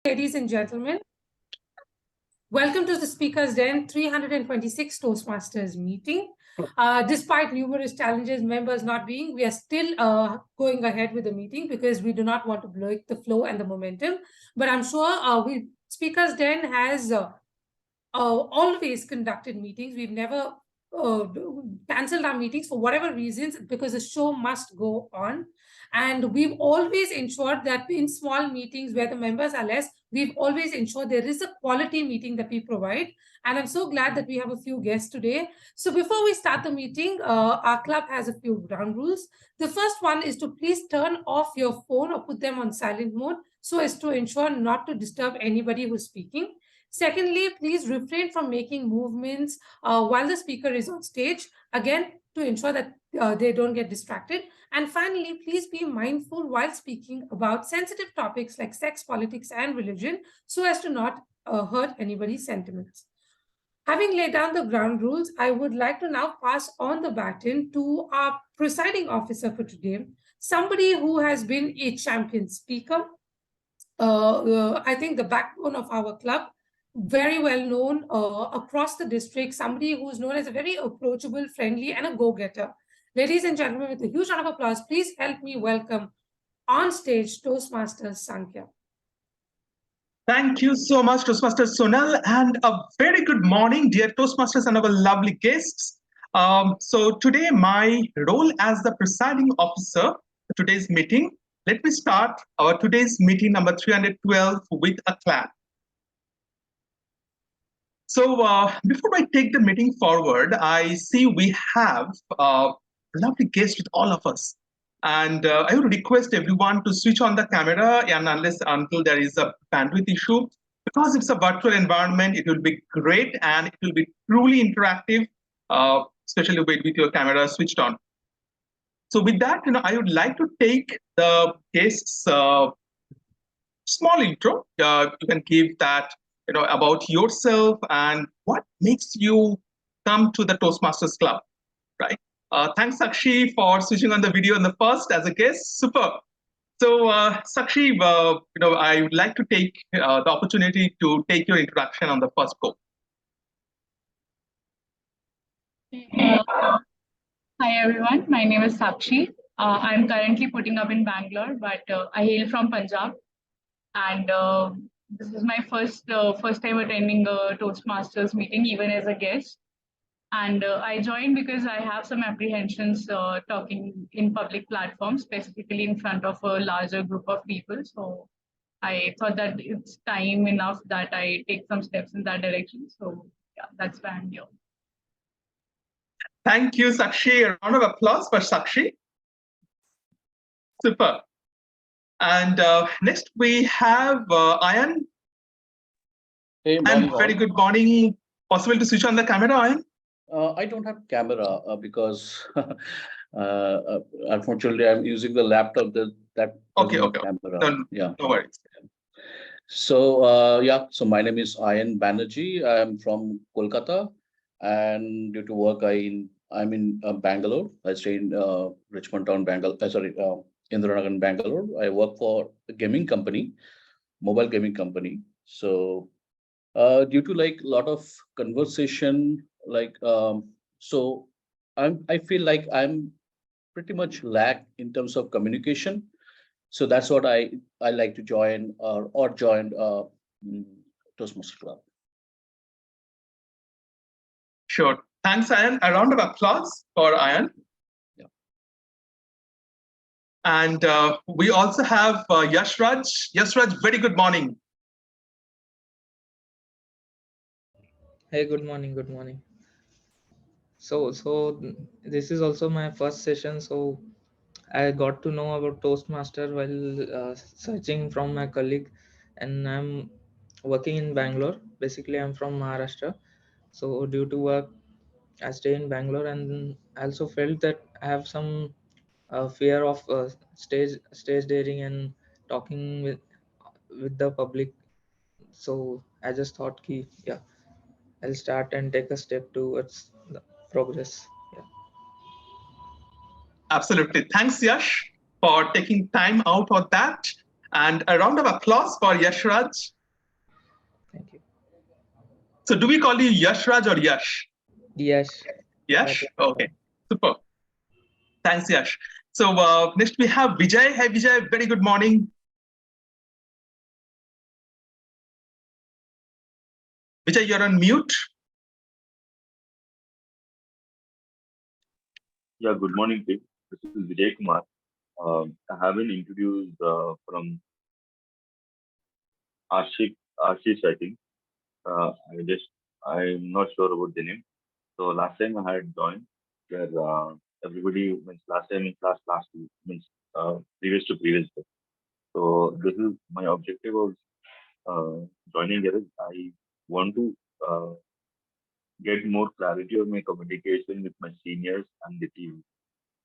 Ladies and gentlemen, welcome to the Speaker's Den 326 Toastmasters meeting. Despite numerous challenges, members not being, we are still going ahead with the meeting because we do not want to break the flow and the momentum. But I'm sure Speaker's Den has always conducted meetings. We've never cancelled our meetings for whatever reasons because the show must go on. And we've always ensured that in small meetings where the members are less, we've always ensured there is a quality meeting that we provide. And I'm so glad that we have a few guests today. So before we start the meeting, our club has a few ground rules. The first one is to please turn off your phone or put them on silent mode so as to ensure not to disturb anybody who's speaking. Secondly, please refrain from making movements while the speaker is on stage, again, to ensure that they don't get distracted. And finally, please be mindful while speaking about sensitive topics like sex, politics, and religion so as to not hurt anybody's sentiments. Having laid down the ground rules, I would like to now pass on the baton to our presiding officer for today, somebody who has been a champion speaker, I think the backbone of our club, very well known across the district, somebody who's known as a very approachable, friendly, and a go-getter. Ladies and gentlemen, with a huge round of applause, please help me welcome on stage Toastmasters Sankhya. Thank you so much, Toastmasters Sonal, and a very good morning, dear Toastmasters and our lovely guests. So today, my role as the presiding officer for today's meeting. Let me start our today's meeting number 312 with a clap. So before I take the meeting forward, I see we have a lovely guest with all of us. And I would request everyone to switch on the camera and until there is a bandwidth issue. Because it's a virtual environment, it will be great and it will be truly interactive, especially with your camera switched on. So with that, I would like to take the guest's small intro. You can give that about yourself and what makes you come to the Toastmasters Club, right? Thanks, Sakshi, for switching on the video in the first as a guest. Super. So, Sakshi, I would like to take the opportunity to take your introduction on the first go. Hi, everyone. My name is Sakshi. I'm currently putting up in Bangalore, but I hail from Punjab. And this is my first time attending a Toastmasters meeting, even as a guest. And I joined because I have some apprehensions talking in public platforms, specifically in front of a larger group of people. So I thought that it's time enough that I take some steps in that direction. So yeah, that's why I'm here. Thank you, Sakshi. A round of applause for Sakshi. Super. And next we have Ayan. Hey, and very good morning. Possible to switch on the camera, Ayan? I don't have camera because unfortunately I'm using the laptop that okay. camera. No worries. So so my name is Ayan Banerjee. I'm from Kolkata, and due to work I'm in Bangalore. I stay in Richmond Town, Bangalore. Indiranagar, Bangalore. I work for a gaming company, mobile gaming company. So due to like a lot of conversation, so I feel like I'm pretty much lack in terms of communication. So that's what I like to join or join Toastmasters Club. Sure. Thanks, Ayan. A round of applause for Ayan. Yeah. And we also have Yashraj. Yashraj, very good morning. Hey, good morning. Good morning. So this is also my first session. So I got to know about Toastmaster while searching from my colleague, and I'm working in Bangalore. Basically, I'm from Maharashtra. So due to work, I stay in Bangalore, and I also felt that I have some fear of stage daring and talking with the public. So I just thought, yeah, I'll start and take a step towards the progress. Yeah. Absolutely. Thanks, Yash, for taking time out for that. And a round of applause for Yashraj. Thank you. So do we call you Yashraj or Yash? Yes. Yash? That is Okay, super. Thanks, Yash. So next we have Vijay. Hi, Vijay. Very good morning. Vijay, you're on mute. Yeah, good morning, team. This is Vijay Kumar. I have been introduced from Ashish, I think. I'm not sure about the name. So last time I had joined, where everybody means last time in last week, means previous to previous day. So this is my objective of joining here is I want to uh, get more clarity on my communication with my seniors and the team.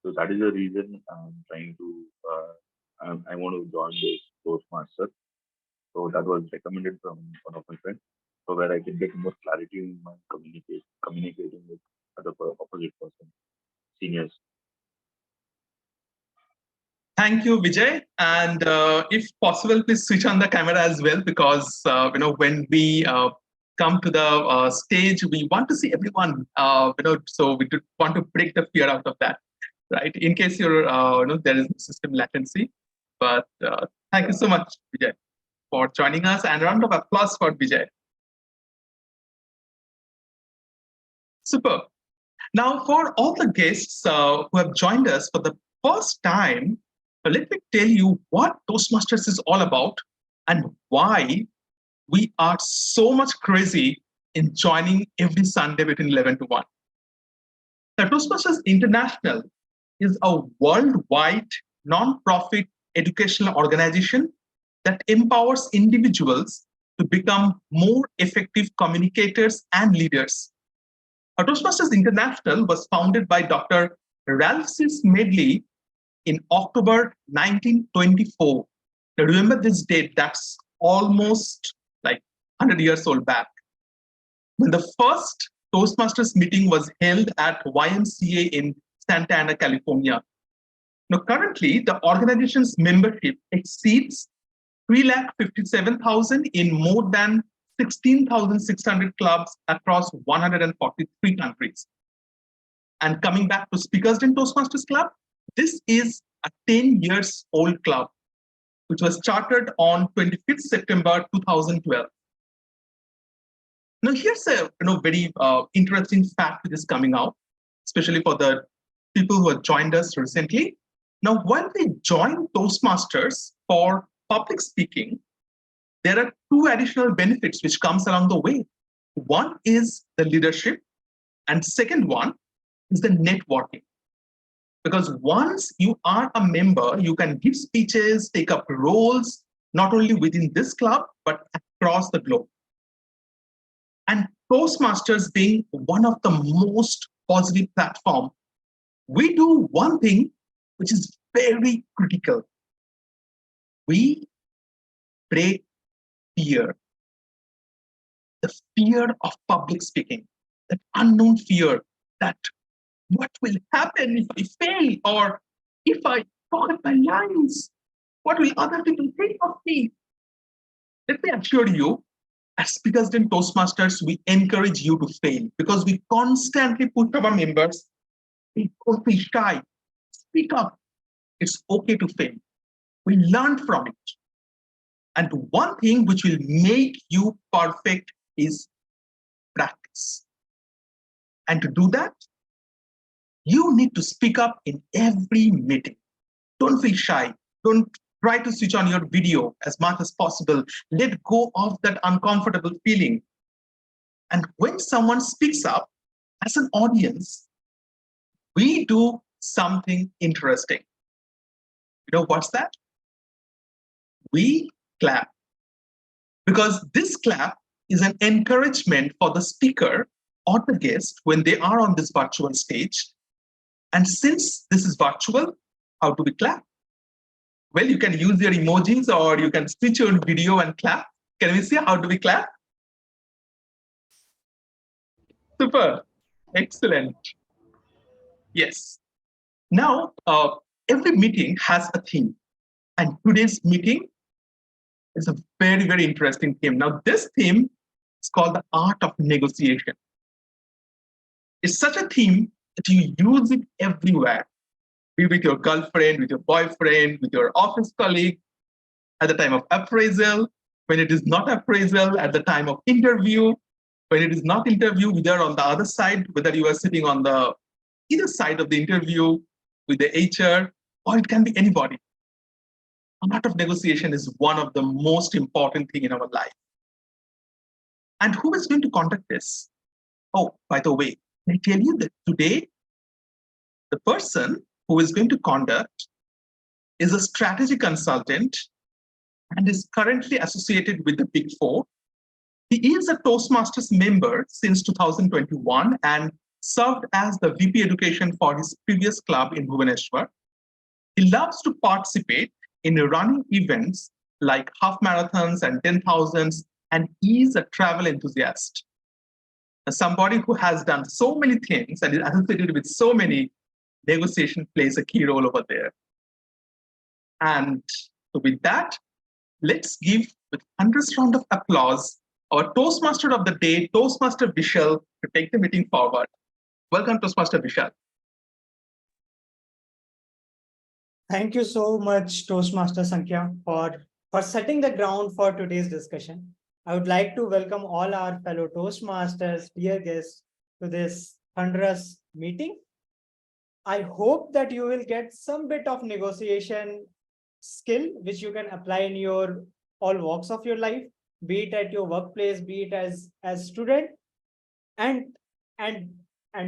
So that is the reason I'm trying to. I want to join this Toastmaster. So that was recommended from one of my friends, so where I can get more clarity in my communicating with opposite person, seniors. Thank you, Vijay. And if possible, please switch on the camera as well, because when we come to the stage, we want to see everyone. So we want to break the fear out of that, right? In case there is system latency. But thank you so much, Vijay, for joining us, and a round of applause for Vijay. Super. Now, for all the guests who have joined us for the first time, let me tell you what Toastmasters is all about and why we are so much crazy in joining every Sunday between 11 to 1. Now, Toastmasters International is a worldwide non-profit educational organization that empowers individuals to become more effective communicators and leaders. Toastmasters International was founded by Dr. Ralph C. Smedley in October 1924. Now remember this date, that's almost like 100 years old back, when the first Toastmasters meeting was held at YMCA in Santa Ana, California. Now, currently, the organization's membership exceeds 357,000 in more than 16,600 clubs across 143 countries. And coming back to Speakers Den Toastmasters Club, this is a 10 years old club, which was chartered on 25th September 2012. Now, here's a very interesting fact that is coming out, especially for the people who have joined us recently. Now, when we join Toastmasters for public speaking, there are two additional benefits which comes along the way. One is the leadership, and second one is the networking. Because once you are a member, you can give speeches, take up roles, not only within this club, but across the globe. And Toastmasters being one of the most positive platform, we do one thing which is very critical. We break fear. The fear of public speaking, that unknown fear that what will happen if I fail, or if I forget my lines? What will other people think of me? Let me assure you, as Speakers Den Toastmasters, we encourage you to fail, because we constantly push our members, don't be shy, speak up. It's okay to fail. We learn from it. And one thing which will make you perfect is practice. And to do that, you need to speak up in every meeting. Don't feel shy. Don't try to switch on your video as much as possible. Let go of that uncomfortable feeling. And when someone speaks up, as an audience, we do something interesting. You know what's that? We clap. Because this clap is an encouragement for the speaker or the guest when they are on this virtual stage. And since this is virtual, how do we clap? Well, you can use your emojis, or you can switch your video and clap. Can we see how do we clap? Super. Excellent. Yes. Now, every meeting has a theme. And today's meeting It's a very, very interesting theme. Now, this theme is called the art of negotiation. It's such a theme that you use it everywhere, be with your girlfriend, with your boyfriend, with your office colleague, at the time of appraisal, when it is not appraisal, at the time of interview, when it is not interview, whether on the other side, whether you are sitting on the either side of the interview with the HR, or it can be anybody. A art of negotiation is one of the most important thing in our life. And who is going to conduct this? Oh, by the way, I tell you that today, the person who is going to conduct is a strategy consultant and is currently associated with the Big Four. He is a Toastmasters member since 2021 and served as the VP Education for his previous club in Bhubaneswar. He loves to participate in running events like half marathons and 10,000s, and is a travel enthusiast. Somebody who has done so many things and is associated with so many negotiation plays a key role over there. And with that, let's give with 100th round of applause our Toastmaster of the day, Toastmaster Vishal, to take the meeting forward. Welcome, Toastmaster Vishal. Thank you so much, Toastmaster Sankhya, for setting the ground for today's discussion. I would like to welcome all our fellow Toastmasters, dear guests, to this 100th meeting. I hope that you will get some bit of negotiation skill, which you can apply in your all walks of your life, be it at your workplace, be it as student, and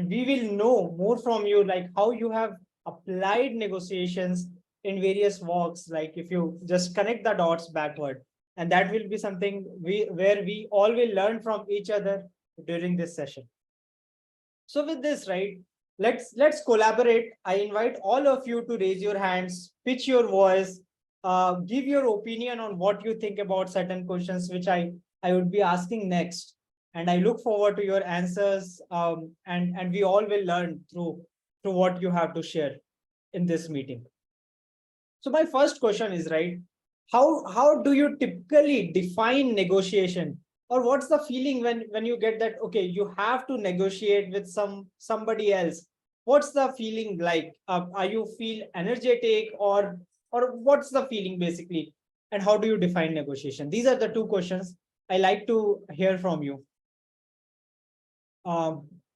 we will know more from you, like how you have applied negotiations in various walks, like if you just connect the dots backward, and that will be something where we all will learn from each other during this session. So with this, right, let's collaborate. I invite all of you to raise your hands, pitch your voice, give your opinion on what you think about certain questions, which I would be asking next. And I look forward to your answers, and we all will learn through what you have to share in this meeting. So my first question is, right, how do you typically define negotiation, or what's the feeling when you get that, okay, you have to negotiate with somebody else? What's the feeling like? Are you feel energetic, or what's the feeling basically? And how do you define negotiation? These are the two questions I like to hear from you.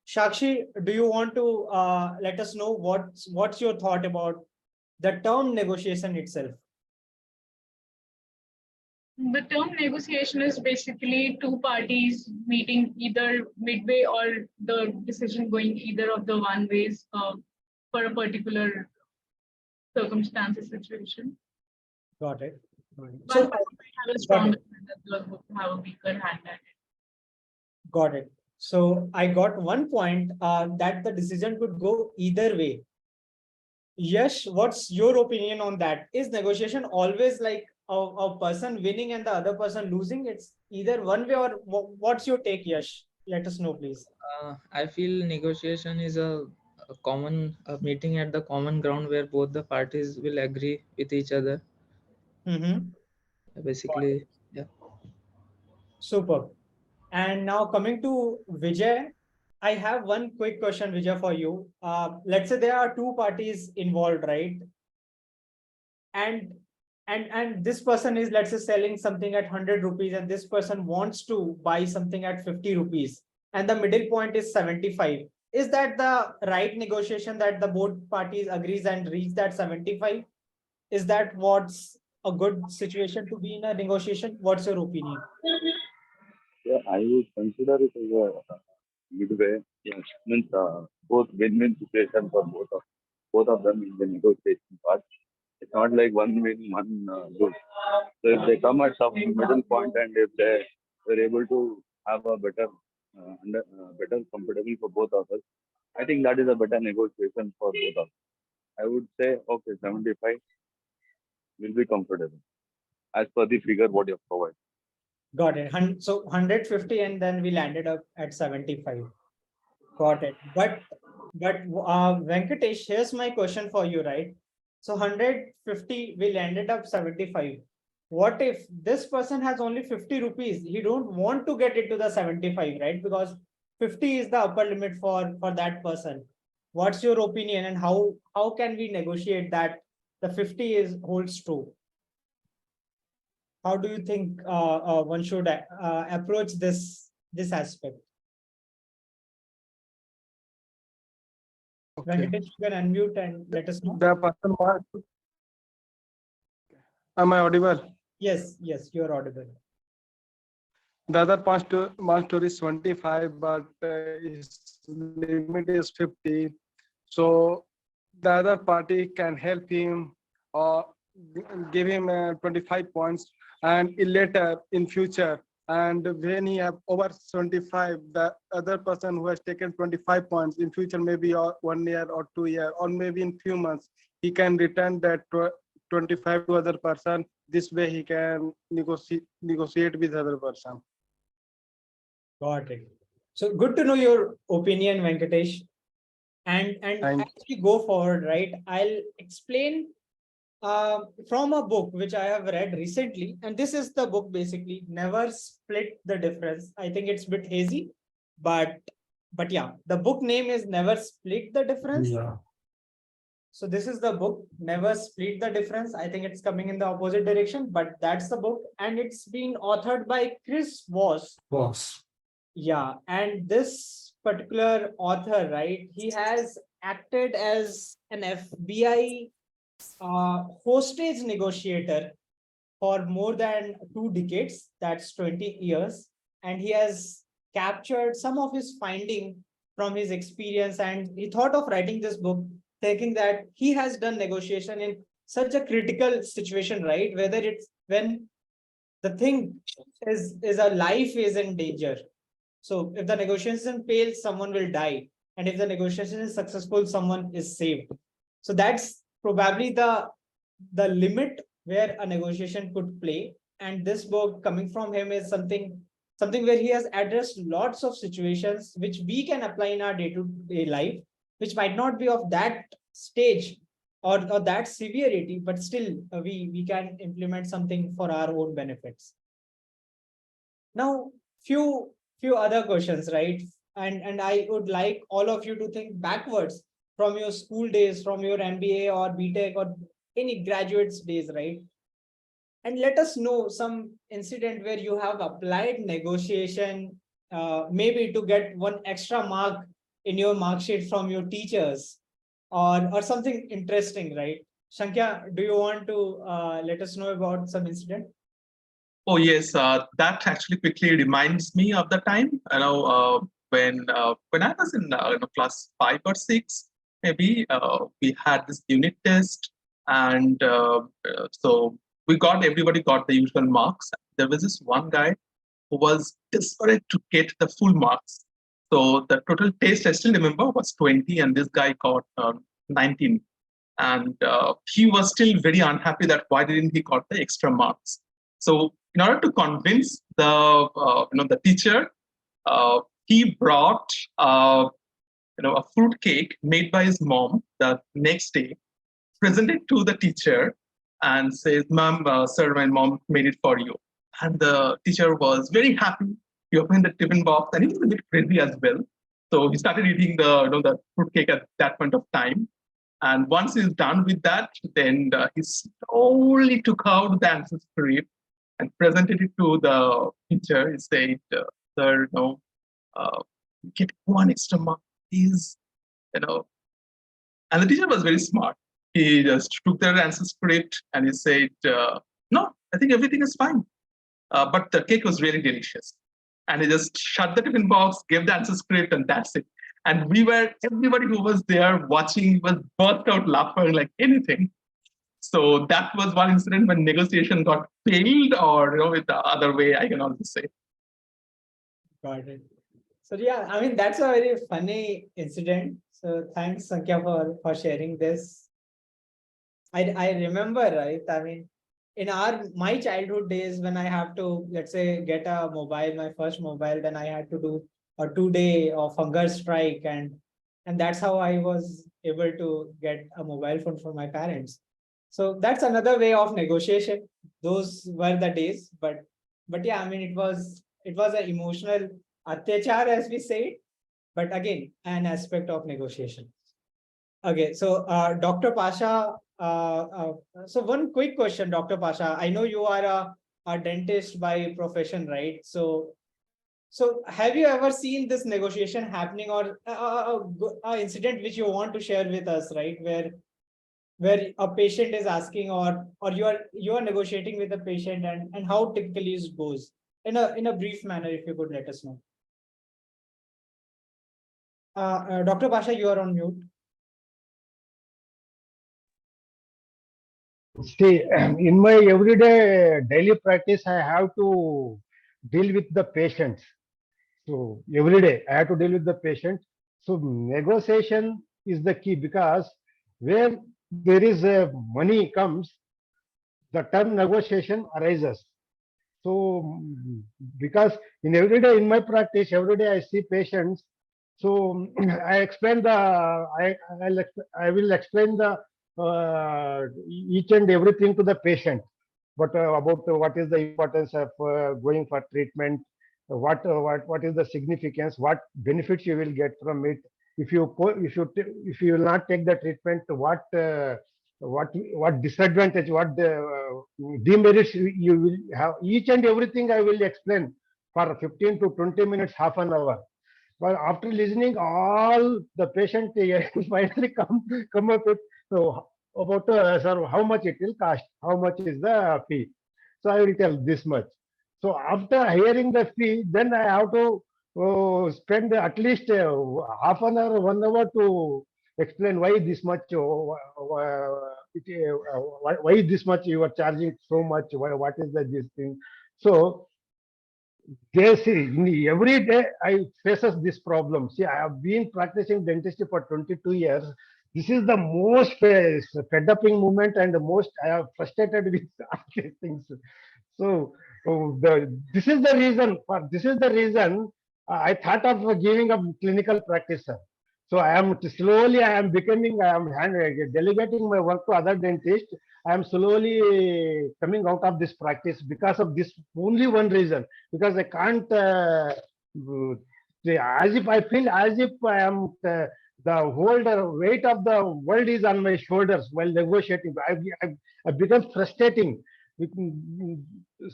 Shakshi, do you want to let us know what's your thought about the term negotiation itself? The term negotiation is basically two parties meeting either midway or the decision going either of the one ways for a particular circumstance or situation. Got it. One So person might have a stronger hand, the other would have a weaker hand at it. got it. So I got one point that the decision could go either way. Yash, what's your opinion on that? Is negotiation always like a person winning and the other person losing? It's either one way, or what's your take, Yash? Let us know, please. I feel negotiation is a common meeting at the common ground where both the parties will agree with each other. Basically, yeah. Super. And now coming to Vijay, I have one quick question, Vijay, for you. Let's say there are two parties involved, right? And this person is, let's say, selling something at 100 rupees, and this person wants to buy something at 50 rupees, and the middle point is 75. Is that the right negotiation, that the both parties agrees and reach that 75? Is that what's a good situation to be in a negotiation? What's your opinion? Yeah, I would consider it as a midway. Yes, means both win-win situation for both of them in the negotiation part. It's not like one win, one lose. So if they come at some middle point, and if they're able to have a better better comfortable for both of us, I think that is a better negotiation for both of us. I would say okay, 75 will be comfortable as per the figure what you have provided. Got it. So 150, and then we landed up at 75. Got it. But Venkatesh, here's my question for you, right? So 150, we landed up 75. what if this person has only 50 rupees? He don't want to get into the 75, right? Because 50 is the upper limit for that person. What's your opinion, and how can we negotiate that the 50 is holds true? How do you think one should approach this aspect? Okay. Venkatesh, you can unmute and let us know. The person was, am I audible? Yes, you're audible. The other master is 25, but his limit is 50. So the other party can help him or give him 25 points, and later in future, and when he have over 75, the other person who has taken 25 points in future, maybe 1 year or 2 year, or maybe in few months, he can return that 25 to other person. This way he can negotiate with other person. Got it. So good to know your opinion, Venkatesh. And Thank as we go forward, right, I'll explain from a book which I have read recently. And this is the book basically, Never Split the Difference. I think it's a bit hazy, but yeah, the book name is Never Split the Difference. Yeah. So this is the book, Never Split the Difference. I think it's coming in the opposite direction, but that's the book. And it's been authored by Chris Voss. Yeah, and this particular author, right, he has acted as an FBI hostage negotiator for more than 2 decades, that's 20 years. And he has captured some of his finding from his experience. And he thought of writing this book, thinking that he has done negotiation in such a critical situation, right? Whether it's when the thing is a life is in danger. So if the negotiation fails, someone will die. And if the negotiation is successful, someone is saved. So that's probably the limit where a negotiation could play. And this book coming from him is something where he has addressed lots of situations which we can apply in our day-to-day life, which might not be of that stage or that severity, but still we can implement something for our own benefits. Now, few other questions, right? And I would like all of you to think backwards from your school days, from your MBA or BTech or any graduates days, right? And let us know some incident where you have applied negotiation, maybe to get one extra mark in your mark sheet from your teachers, or something interesting, right? Shankya, do you want to let us know about some incident? Oh yes, that actually quickly reminds me of the time. When I was in class 5 or 6, maybe we had this unit test, and so everybody got the usual marks. There was this one guy who was desperate to get the full marks. So the total test I still remember was 20, and this guy got 19, and he was still very unhappy that why didn't he got the extra marks. So in order to convince the teacher, he brought a fruit cake made by his mom the next day, presented to the teacher, and says, "Ma'am, sir, my mom made it for you." And the teacher was very happy. He opened the tiffin box, and he was a bit crazy as well. So he started eating the fruit cake at that point of time. And once he's done with that, then he slowly took out the answer script and presented it to the teacher. He said, "Sir, get one extra mark, please." You know, and the teacher was very smart. He just took their answer script and he said, "No, I think everything is fine." But the cake was really delicious. And he just shut the tiffin box, gave the answer script, and that's it. And everybody who was there watching was burst out laughing like anything. So that was one incident when negotiation got failed, or with the other way, I can also say. Got it. So yeah, I mean, that's a very funny incident. So thanks, Sankhya, for sharing this. I remember, right? I mean, in my childhood days, when I have to, let's say, get a mobile, my first mobile, then I had to do a 2-day of hunger strike, and that's how I was able to get a mobile phone from my parents. So that's another way of negotiation. Those were the days, but yeah, I mean, it was an emotional atyachar, as we say, but again, an aspect of negotiation. Okay, so Dr. Pasha, so one quick question, Dr. Pasha. I know you are a dentist by profession, right? So have you ever seen this negotiation happening, or a incident which you want to share with us, right? Where a patient is asking, or you are negotiating with the patient, and how typically it goes in a brief manner, if you could let us know. Dr. Pasha, you are on mute. See, in my everyday daily practice, I have to deal with the patients. So every day I have to deal with the patient. So negotiation is the key, because where there is a money comes, the term negotiation arises. So because in every day in my practice, every day I see patients. So I explain the I will explain the each and everything to the patient, but about what is the importance of going for treatment, what is the significance, what benefits you will get from it. If you will not take the treatment, what disadvantage, what demerits you will have. Each and everything I will explain for 15 to 20 minutes, half an hour. But after listening all, the patient finally come up with, so about sir, how much it will cost, how much is the fee. So I will tell this much. So after hearing the fee, then I have to spend at least half an hour, 1 hour to explain why this much, why this much you are charging so much, what is the this thing. So yes, in every day I faces this problem. See, I have been practicing dentistry for 22 years. This is the most fed upping moment, and the most I have frustrated with all these things. So this is the reason. This is the reason I thought of giving up clinical practice, sir. So I am slowly. I am becoming. I am delegating my work to other dentists. I am slowly coming out of this practice because of this only one reason. Because I can't. As if I feel as if I am the whole weight of the world is on my shoulders while negotiating. I become frustrating.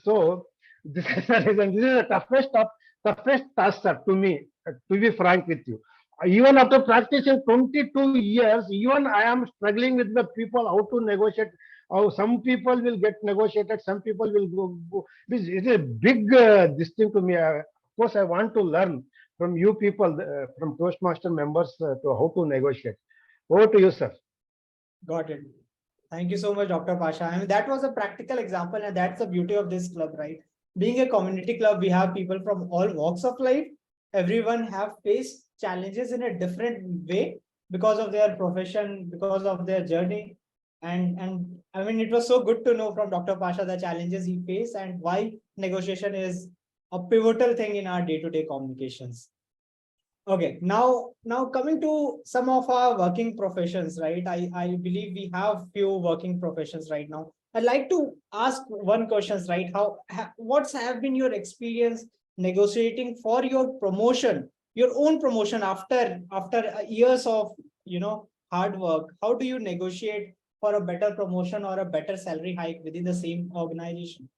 So this is the reason. This is the toughest task, sir, to me. To be frank with you, even after practicing 22 years, even I am struggling with the people how to negotiate. How some people will get negotiated, some people will go. This is a big this thing to me. Of course, I want to learn from you people, from Toastmaster members, to how to negotiate. Over to you, sir. Got it. Thank you so much, Dr. Pasha. I mean, that was a practical example, and that's the beauty of this club, right? Being a community club, we have people from all walks of life. Everyone have faced challenges in a different way because of their profession, because of their journey. And I mean, it was so good to know from Dr. Pasha the challenges he faced and why negotiation is a pivotal thing in our day-to-day communications. Okay, now coming to some of our working professions, right? I believe we have few working professions right now. I'd like to ask one questions, right? What's have been your experience negotiating for your promotion, your own promotion after years of hard work? How do you negotiate for a better promotion or a better salary hike within the same organization?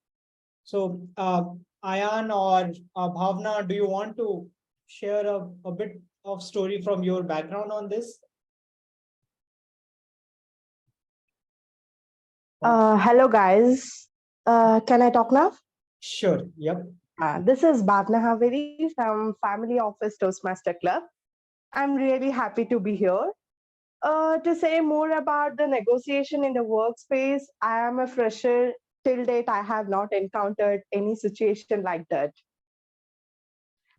So, Ayan or Bhavna, do you want to share a bit of story from your background on this? Hello, guys. Can I talk now? Sure. Yep. This is Bhavna Haveri from Family Office Toastmaster Club. I'm really happy to be here. To say more about the negotiation in the workspace, I am a fresher. Till date, I have not encountered any situation like that.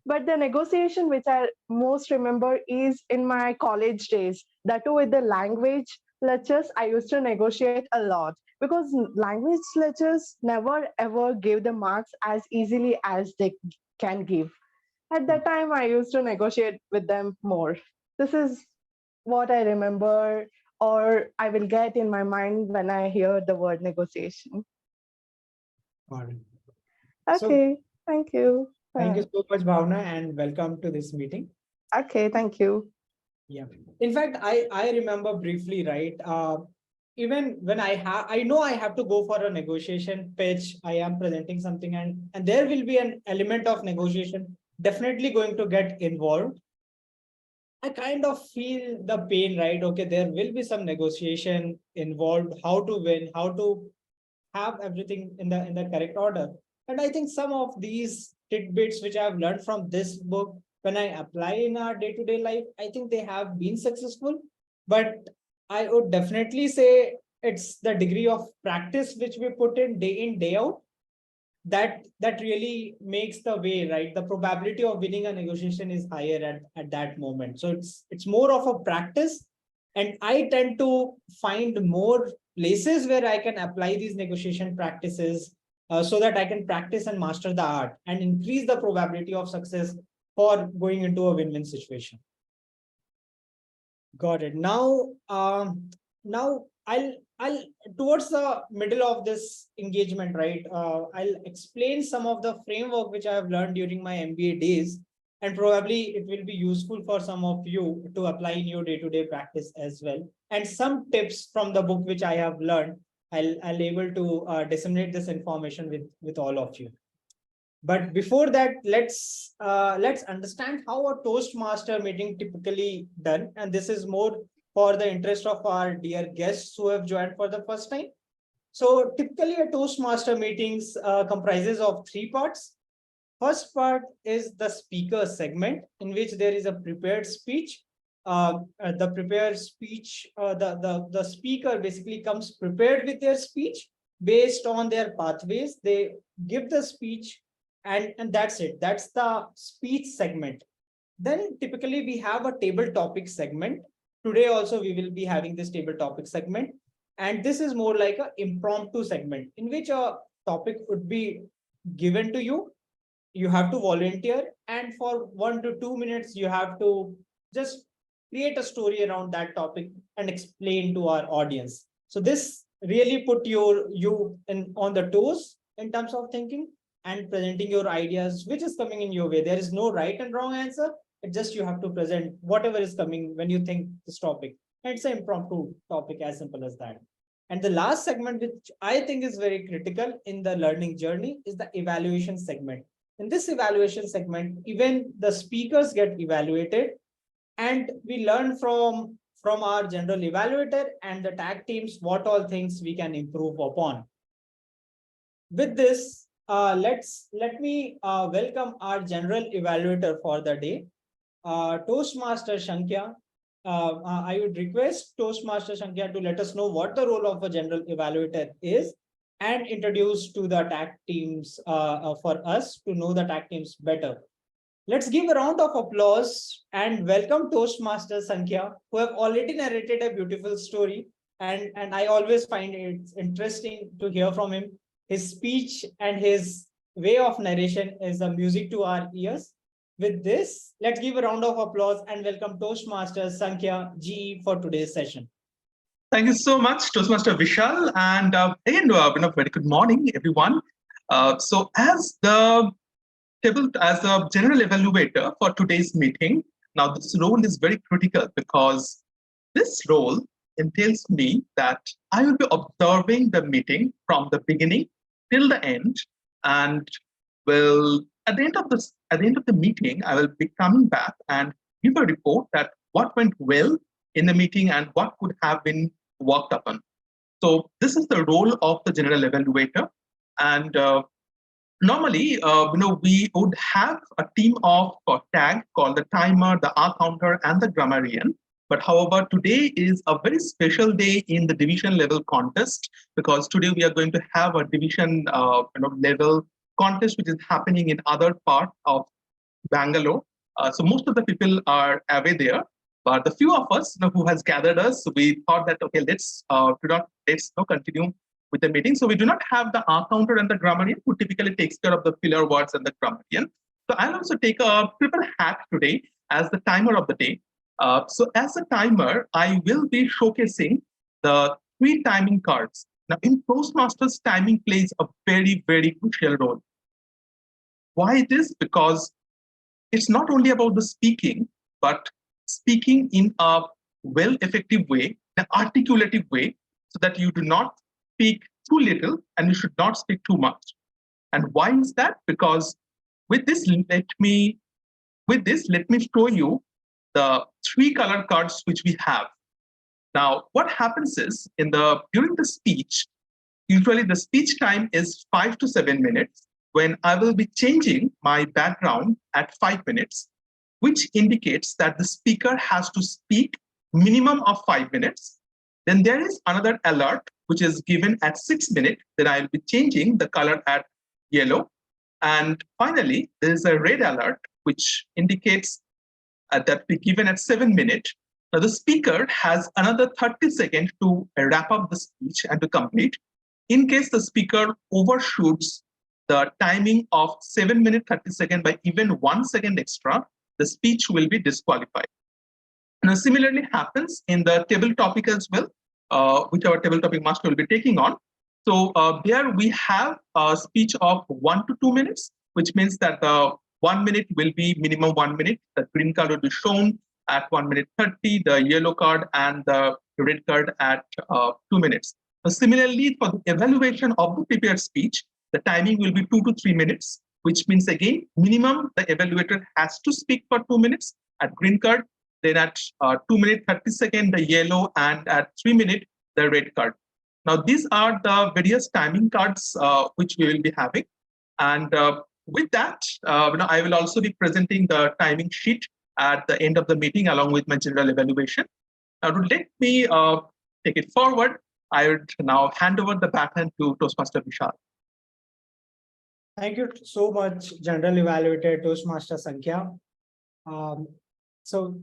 But the negotiation which I most remember is in my college days. That too with the language lectures, I used to negotiate a lot because language lectures never ever give the marks as easily as they can give. At that time, I used to negotiate with them more. This is what I remember or I will get in my mind when I hear the word negotiation. Got it. Okay, thank you. Thank you so much, Bhavna, and welcome to this meeting. Okay, thank you. Yeah. In fact, I remember briefly, right? Even when I know I have to go for a negotiation pitch, I am presenting something, and there will be an element of negotiation definitely going to get involved. I kind of feel the pain, right? Okay, there will be some negotiation involved, how to win, how to have everything in the correct order. And I think some of these tidbits which I've learned from this book, when I apply in our day-to-day life, I think they have been successful. But I would definitely say it's the degree of practice which we put in, day out, that really makes the way, right? The probability of winning a negotiation is higher at that moment. So it's more of a practice, and I tend to find more places where I can apply these negotiation practices, so that I can practice and master the art and increase the probability of success for going into a win-win situation. Got it. Now I'll towards the middle of this engagement, right? I'll explain some of the framework which I have learned during my MBA days, and probably it will be useful for some of you to apply in your day-to-day practice as well. And some tips from the book which I have learned, I'll able to disseminate this information with all of you. But before that, let's understand how a Toastmaster meeting typically done. And this is more for the interest of our dear guests who have joined for the first time. So typically a Toastmaster meetings comprises of three parts. First part is the speaker segment, in which there is a prepared speech. The prepared speech, the speaker basically comes prepared with their speech based on their pathways. They give the speech, and that's it. That's the speech segment. Then typically we have a table topic segment. Today also we will be having this table topic segment. And this is more like an impromptu segment in which a topic would be given to you. You have to volunteer, and for 1 to 2 minutes, you have to just create a story around that topic and explain to our audience. So this really put you on the toes in terms of thinking and presenting your ideas, which is coming in your way. There is no right and wrong answer. It's just you have to present whatever is coming when you think this topic. And it's an impromptu topic, as simple as that. And the last segment, which I think is very critical in the learning journey, is the evaluation segment. In this evaluation segment, even the speakers get evaluated, and we learn from our general evaluator and the tag teams what all things we can improve upon. With this, let me welcome our general evaluator for the day, Toastmaster Shankya. I would request Toastmaster Shankya to let us know what the role of a general evaluator is, and introduce to the tag teams for us to know the tag teams better. Let's give a round of applause and welcome Toastmaster Sankhya, who have already narrated a beautiful story. And I always find it interesting to hear from him. His speech and his way of narration is a music to our ears. With this, let's give a round of applause and welcome Toastmaster Sankhya GE for today's session. Thank you so much, Toastmaster Vishal. And again, very good morning, everyone. So as the general evaluator for today's meeting, now this role is very critical because this role entails me that I will be observing the meeting from the beginning till the end, and will at the end of the meeting, I will be coming back and give a report that what went well in the meeting and what could have been worked upon. So this is the role of the general evaluator, and normally, we would have a team of tag called the timer, the R counter, and the grammarian. But however, today is a very special day in the division level contest, because today we are going to have a division level contest which is happening in other part of Bangalore. So most of the people are away there, but the few of us who has gathered us, we thought that okay, let's continue with the meeting. So we do not have the R counter and the grammarian, who typically takes care of the filler words and the grammarian. So I'll also take a triple hat today as the timer of the day. So as a timer, I will be showcasing the 3 timing cards. Now in Toastmasters, timing plays a very, very crucial role. Why it is? Because it's not only about the speaking, but speaking in a well effective way, an articulative way, so that you do not speak too little and you should not speak too much. And why is that? Because with this, let me show you the 3 color cards which we have. Now, what happens is during the speech, usually the speech time is 5 to 7 minutes, when I will be changing my background at 5 minutes, which indicates that the speaker has to speak minimum of 5 minutes. Then there is another alert, which is given at 6 minutes. Then I'll be changing the color at yellow. And finally, there is a red alert, which indicates that we given at 7 minutes. Now the speaker has another 30 seconds to wrap up the speech and to complete. In case the speaker overshoots the timing of 7 minutes 30 seconds by even 1 second extra, the speech will be disqualified. Now similarly happens in the table topic as well, which our table topic master will be taking on. So there we have a speech of 1 to 2 minutes, which means that the 1 minute will be minimum 1 minute. The green card will be shown at 1 minute 30, the yellow card and the red card at 2 minutes. So similarly, for the evaluation of the prepared speech, the timing will be 2 to 3 minutes, which means again, minimum the evaluator has to speak for 2 minutes at green card, then at 2 minutes 30 seconds, the yellow, and at 3 minutes, the red card. Now, these are the various timing cards which we will be having. And with that, I will also be presenting the timing sheet at the end of the meeting along with my general evaluation. Now, to let me take it forward, I would now hand over the baton to Toastmaster Vishal. Thank you so much, General Evaluator Toastmaster Sankhya. So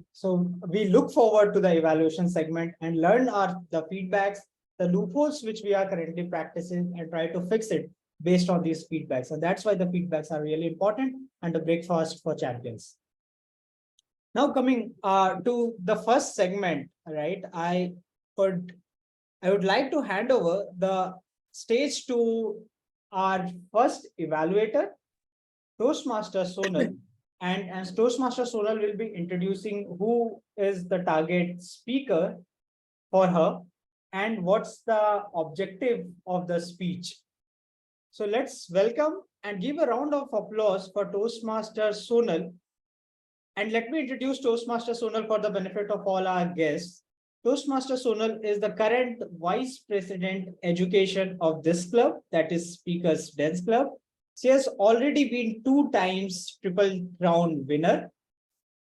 we look forward to the evaluation segment and learn the feedbacks, the loopholes which we are currently practicing, and try to fix it based on these feedbacks. And that's why the feedbacks are really important and a breakfast for champions. Now coming to the first segment, right? I would like to hand over the stage to our first evaluator, Toastmaster Sonal. And as Toastmaster Sonal will be introducing who is the target speaker for her and what's the objective of the speech. So let's welcome and give a round of applause for Toastmaster Sonal. And let me introduce Toastmaster Sonal for the benefit of all our guests. Toastmaster Sonal is the current Vice President Education of this club, that is Speakers Dance Club. She has already been 2 times Triple Crown winner,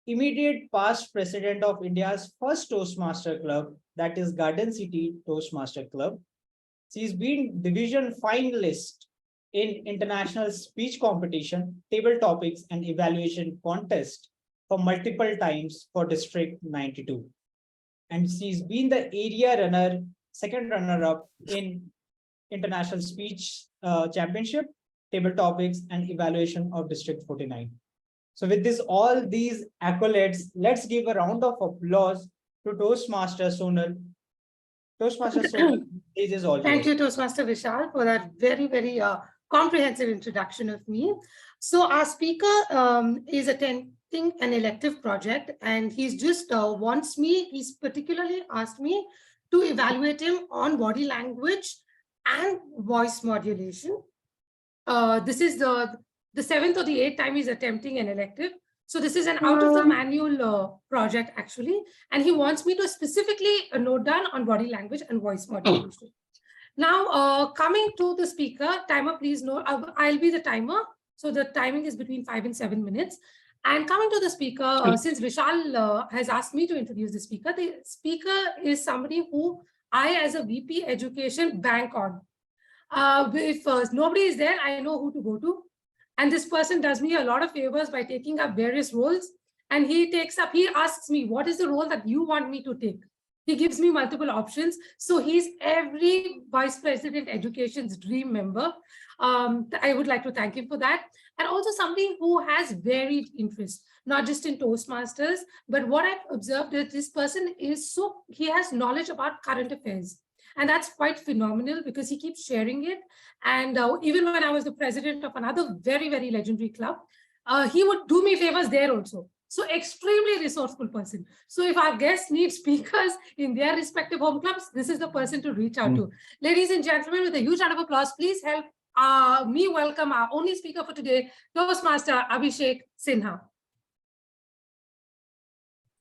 immediate past president of India's first Toastmaster club, that is Garden City Toastmaster Club. She's been division finalist in international speech competition, table topics, and evaluation contest for multiple times for District 92. And she's been the area runner, second runner-up in international speech championship, table topics, and evaluation of District 49. So with all these accolades, let's give a round of applause to Toastmaster Sonal. Toastmaster Sonal, it is all yours. Thank you, Toastmaster Vishal, for that very, very comprehensive introduction of me. So our speaker is attending an elective project, and he's just he's particularly asked me to evaluate him on body language and voice modulation. This is the 7th or the 8th time he's attempting an elective. So this is an out of the manual project actually. And he wants me to specifically note down on body language and voice modulation. Now, coming to the speaker, timer, please note, I'll be the timer. So the timing is between 5 and 7 minutes. And coming to the speaker, since Vishal has asked me to introduce the speaker is somebody who I, as a VP Education, bank on. If nobody is there, I know who to go to. And this person does me a lot of favors by taking up various roles. And he asks me, what is the role that you want me to take? He gives me multiple options. So he's every Vice President Education's dream member. I would like to thank him for that. and also somebody who has varied interests, not just in Toastmasters, but what I've observed is this person he has knowledge about current affairs. And that's quite phenomenal because he keeps sharing it. And even when I was the president of another very, very legendary club, he would do me favors there also. So extremely resourceful person. So if our guests need speakers in their respective home clubs, this is the person to reach out to. Ladies and gentlemen, with a huge round of applause, please help me welcome our only speaker for today, Toastmaster Abhishek Sinha.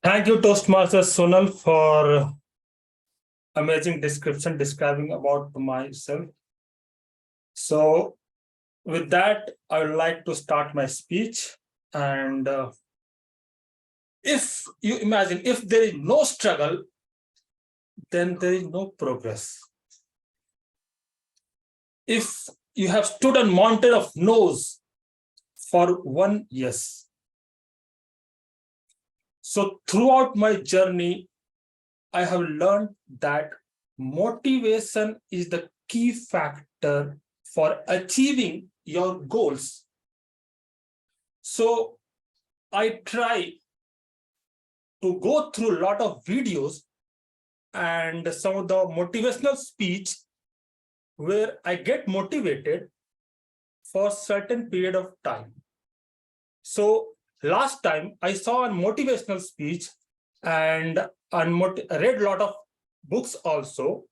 Thank you, Toastmaster Sonal, for amazing description describing about myself. So with that, I would like to start my speech. And if you imagine, if there is no struggle, then there is no progress. If you have stood on mountain of no's for 1 year. So throughout my journey, I have learned that motivation is the key factor for achieving your goals. So I try to go through a lot of videos and some of the motivational speech where I get motivated for a certain period of time. So last time I saw a motivational speech and read a lot of books also.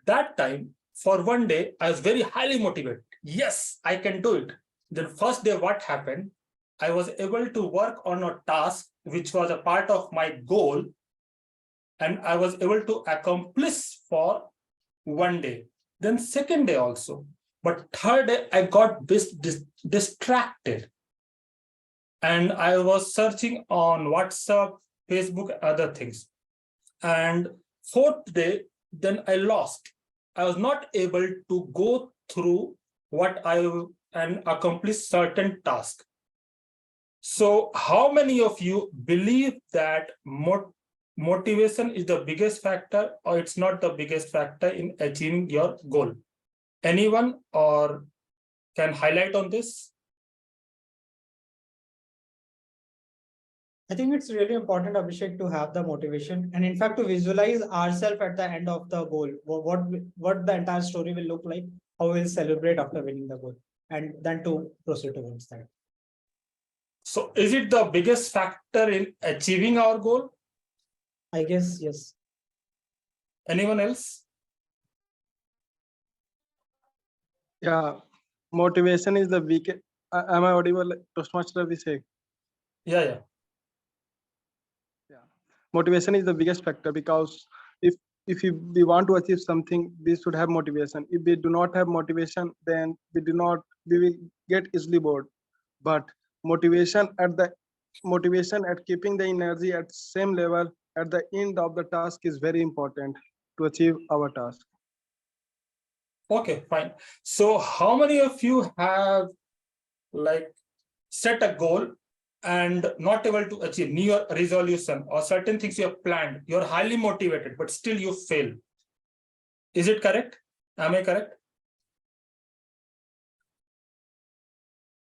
That time, for 1 day, I was very highly motivated. Yes, I can do it. The first day, what happened? I was able to work on a task which was a part of my goal, and I was able to accomplish for 1 day. Then second day also. But third day, I got distracted. And I was searching on WhatsApp, Facebook, other things. And fourth day, then I lost. I was not able to go through and accomplish certain task. So how many of you believe that motivation is the biggest factor, or it's not the biggest factor in achieving your goal? Anyone or can highlight on this? I think it's really important, Abhishek, to have the motivation and in fact to visualize ourselves at the end of the goal. What the entire story will look like, how we'll celebrate after winning the goal, and then to proceed towards that. So is it the biggest factor in achieving our goal? I guess, yes. Anyone else? Yeah, motivation is the weakest. Am I audible, Toastmaster Abhishek? Yeah. Motivation is the biggest factor because if we want to achieve something, we should have motivation. If we do not have motivation, then we will get easily bored. But motivation at keeping the energy at same level at the end of the task is very important to achieve our task. Okay, fine. So how many of you have set a goal and not able to achieve New Year resolution or certain things you have planned? You're highly motivated, but still you fail. Is it correct? Am I correct?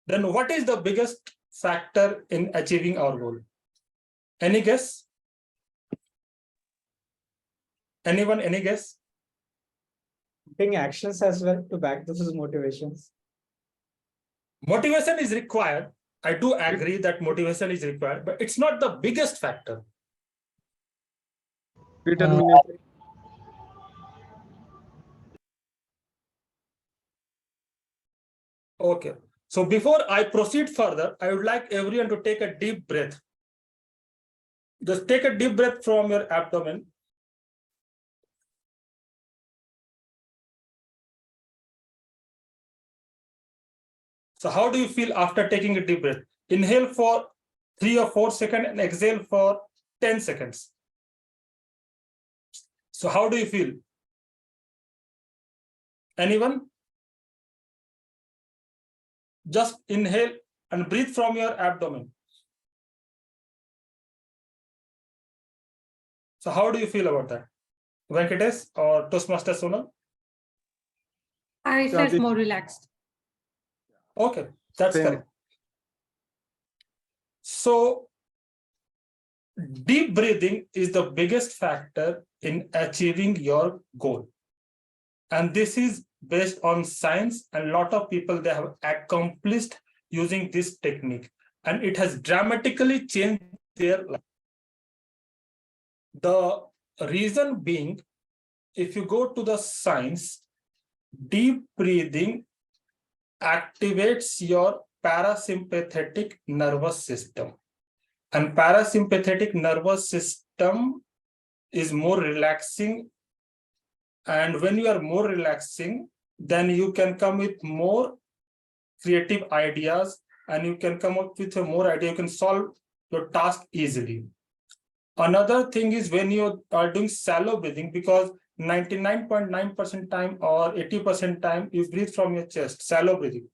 Then what is the biggest factor in achieving our goal? Any guess? Anyone, any guess? Taking actions as well to back those motivations. Motivation is required. I do agree that motivation is required, but it's not the biggest factor. Determination. Okay. So before I proceed further, I would like everyone to take a deep breath. Just take a deep breath from your abdomen. So how do you feel after taking a deep breath? Inhale for 3 or 4 seconds and exhale for 10 seconds. So how do you feel? Anyone? Just inhale and breathe from your abdomen. So how do you feel about that? Venkatesh or Toastmaster Sonal? I felt more relaxed. Okay, that's Same. correct. So deep breathing is the biggest factor in achieving your goal. And this is based on science, and a lot of people, they have accomplished using this technique, and it has dramatically changed their life. The reason being, if you go to the science, deep breathing activates your parasympathetic nervous system, and parasympathetic nervous system is more relaxing. And when you are more relaxing, then you can come with more creative ideas, and you can come up with a more idea. You can solve your task easily. Another thing is when you are doing shallow breathing, because 99.9% time or 80% time you breathe from your chest, shallow breathing.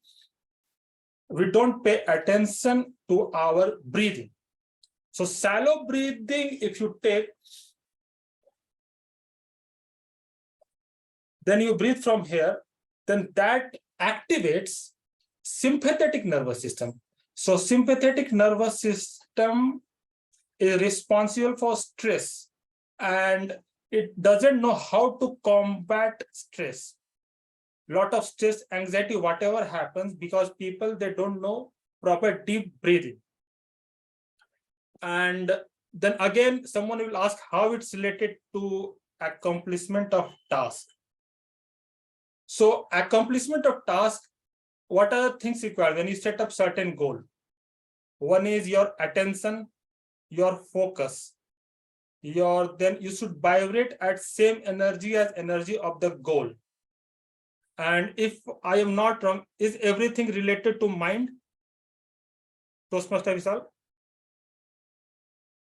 We don't pay attention to our breathing. So shallow breathing, if you take, then you breathe from here, then that activates sympathetic nervous system. So sympathetic nervous system is responsible for stress, and it doesn't know how to combat stress. Lot of stress, anxiety, whatever happens, because people, they don't know proper deep breathing. And then again, someone will ask how it's related to accomplishment of task. So accomplishment of task, what are things required when you set up certain goal? One is your attention, your focus. Then you should vibrate at same energy as energy of the goal. And if I am not wrong, is everything related to mind? Toastmaster Vishal?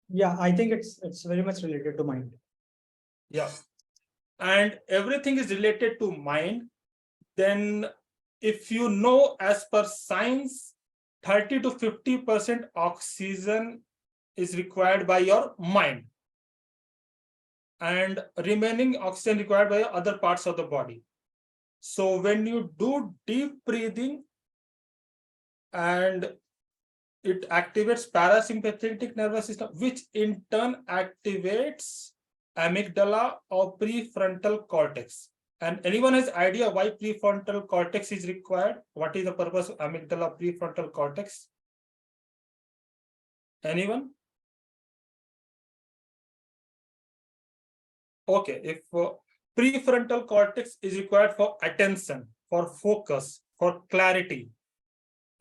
Yeah, I think it's very much related to mind. Yeah. And everything is related to mind. Then if you know, as per science, 30 to 50% oxygen is required by your mind, and remaining oxygen required by other parts of the body. So when you do deep breathing, and it activates parasympathetic nervous system, which in turn activates amygdala or prefrontal cortex. And anyone has idea why prefrontal cortex is required? What is the purpose of amygdala, prefrontal cortex? Anyone? Okay, if prefrontal cortex is required for attention, for focus, for clarity,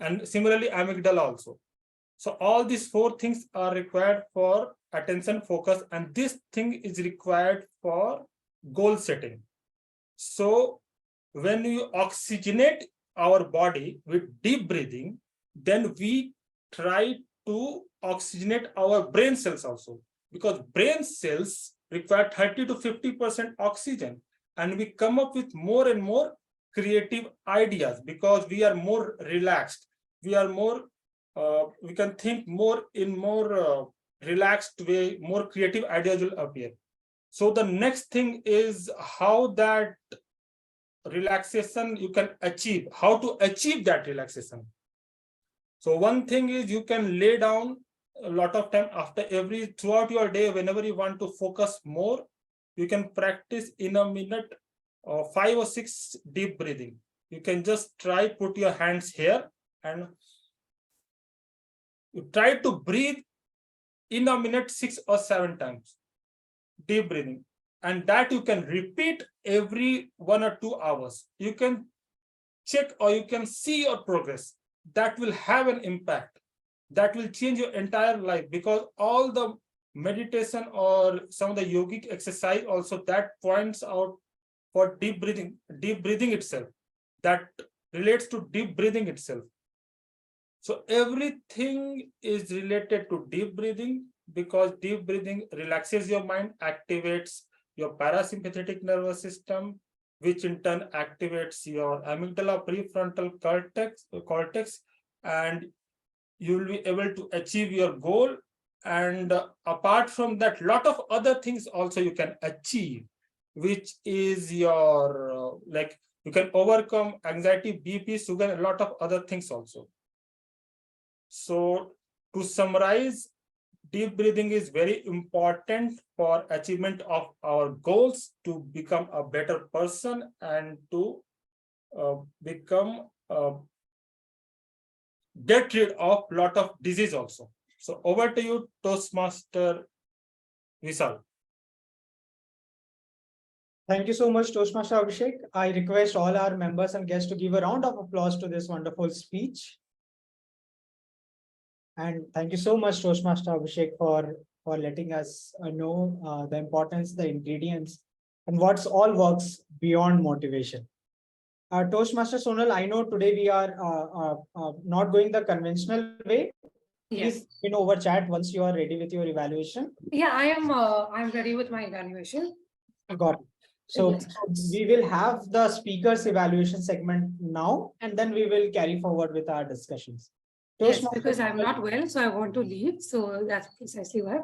and similarly amygdala also. So all these four things are required for attention, focus, and this thing is required for goal setting. So when you oxygenate our body with deep breathing, then we try to oxygenate our brain cells also, because brain cells require 30 to 50% oxygen, and we come up with more and more creative ideas because we are more relaxed. We are more, we can think more in more relaxed way, more creative ideas will appear. So the next thing is how that relaxation you can achieve, how to achieve that relaxation. So one thing is you can lay down a lot of time after throughout your day, whenever you want to focus more, you can practice in a minute 5 or 6 deep breathing. You can just try, put your hands here and you try to breathe in a minute 6 or 7 times, deep breathing. And that you can repeat every 1 or 2 hours. You can check or you can see your progress. That will have an impact. That will change your entire life, because all the meditation or some of the yogic exercise also that points out for deep breathing itself, that relates to deep breathing itself. So everything is related to deep breathing, because deep breathing relaxes your mind, activates your parasympathetic nervous system, which in turn activates your amygdala, prefrontal cortex, and you will be able to achieve your goal. And apart from that, lot of other things also you can achieve, which is your like you can overcome anxiety, BP, sugar, a lot of other things also. So To summarize, deep breathing is very important for achievement of our goals, to become a better person and to get rid of lot of disease also. So over to you, Toastmaster Vishal. Thank you so much, Toastmaster Abhishek. I request all our members and guests to give a round of applause to this wonderful speech. And thank you so much, Toastmaster Abhishek, for letting us know the importance, the ingredients, and what's all works beyond motivation. Toastmaster Sonal, I know today we are not going the conventional way. Please, over chat once you are ready with your evaluation. Yeah, I'm ready with my evaluation. Got it. So we will have the speakers evaluation segment now, and then we will carry forward with our discussions. Yes, because I'm not well, so I want to leave. So that's precisely why.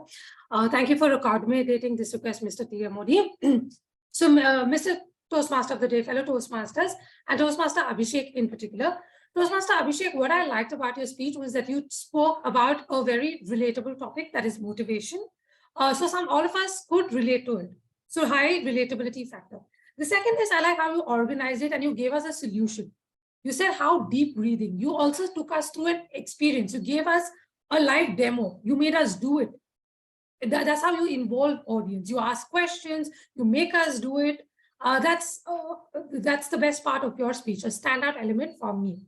Thank you for accommodating this request, Mr. T. Modi. So, Mr. Toastmaster of the day, fellow Toastmasters, and Toastmaster Abhishek in particular. Toastmaster Abhishek, what I liked about your speech was that you spoke about a very relatable topic, that is motivation. So all of us could relate to it. So high relatability factor. The second is I like how you organized it and you gave us a solution. You said how deep breathing. You also took us through an experience. You gave us a live demo. You made us do it. That's how you involve audience. You ask questions, you make us do it. That's the best part of your speech, a standout element for me.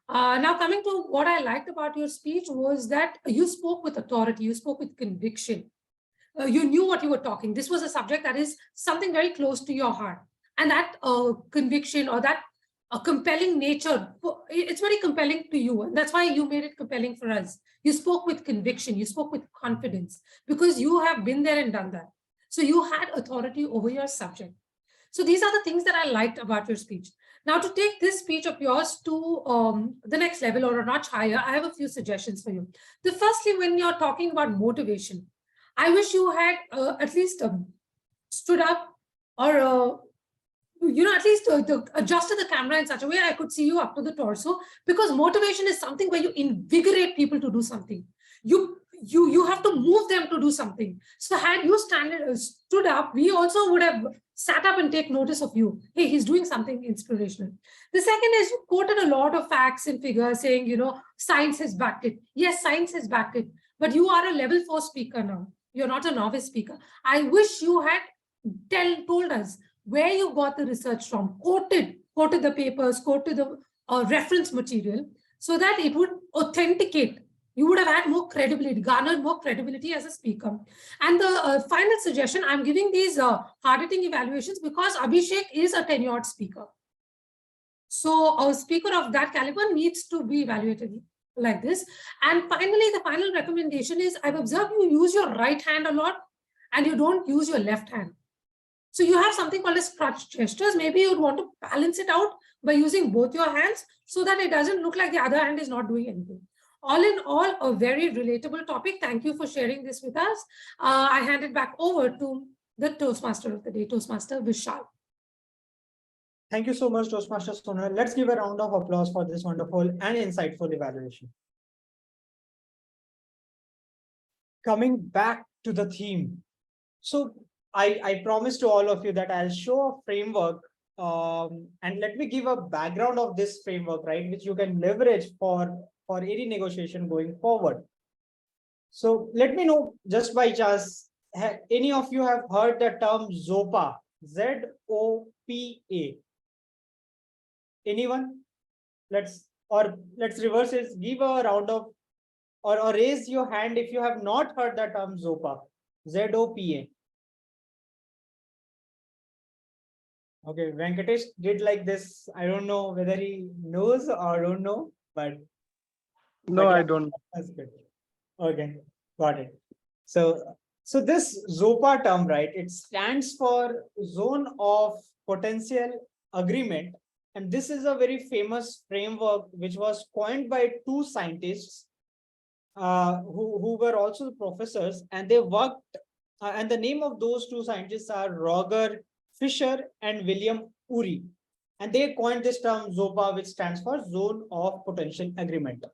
Now coming to what I liked about your speech was that you spoke with authority, you spoke with conviction. You knew what you were talking. This was a subject that is something very close to your heart. And that conviction or that compelling nature, it's very compelling to you. And that's why you made it compelling for us. You spoke with conviction, you spoke with confidence, because you have been there and done that. So you had authority over your subject. So these are the things that I liked about your speech. Now, to take this speech of yours to the next level or a notch higher, I have a few suggestions for you. Firstly, when you're talking about motivation, I wish you had at least stood up or at least adjusted the camera in such a way I could see you up to the torso, because motivation is something where you invigorate people to do something. You have to move them to do something. So had you stood up, we also would have sat up and take notice of you. Hey, he's doing something inspirational. The second is you quoted a lot of facts and figures saying, science has backed it. Yes, science has backed it. But you are a level 4 speaker now. You're not a novice speaker. I wish you had told us where you got the research from, quoted the papers, quoted the reference material, so that it would authenticate. You would have had more credibility, garnered more credibility as a speaker. And the final suggestion, I'm giving these hard-hitting evaluations because Abhishek is a tenured speaker. So a speaker of that caliber needs to be evaluated like this. And finally, the final recommendation is, I've observed you use your right hand a lot and you don't use your left hand. So you have something called as crutch gestures. Maybe you'd want to balance it out by using both your hands so that it doesn't look like the other hand is not doing anything. All in all, a very relatable topic. Thank you for sharing this with us. I hand it back over to the Toastmaster of the day, Toastmaster Vishal. Thank you so much, Toastmaster Sonal. Let's give a round of applause for this wonderful and insightful evaluation. Coming back to the theme. So I promise to all of you that I'll show a framework and let me give a background of this framework, right, which you can leverage for any negotiation going forward. So let me know, just by chance, any of you have heard the term ZOPA? Z-O-P-A. Anyone? Let's reverse it. Give a round of or raise your hand if you have not heard the term ZOPA. Z-O-P-A. Okay, Venkatesh did like this. I don't know whether he knows or don't know, but No, I don't. That's good. Okay, got it. So this ZOPA term, right? It stands for Zone of Potential Agreement, and this is a very famous framework which was coined by two scientists who were also professors, and they worked. And the name of those two scientists are Roger Fisher and William Ury, and they coined this term ZOPA, which stands for Zone of Potential Agreement.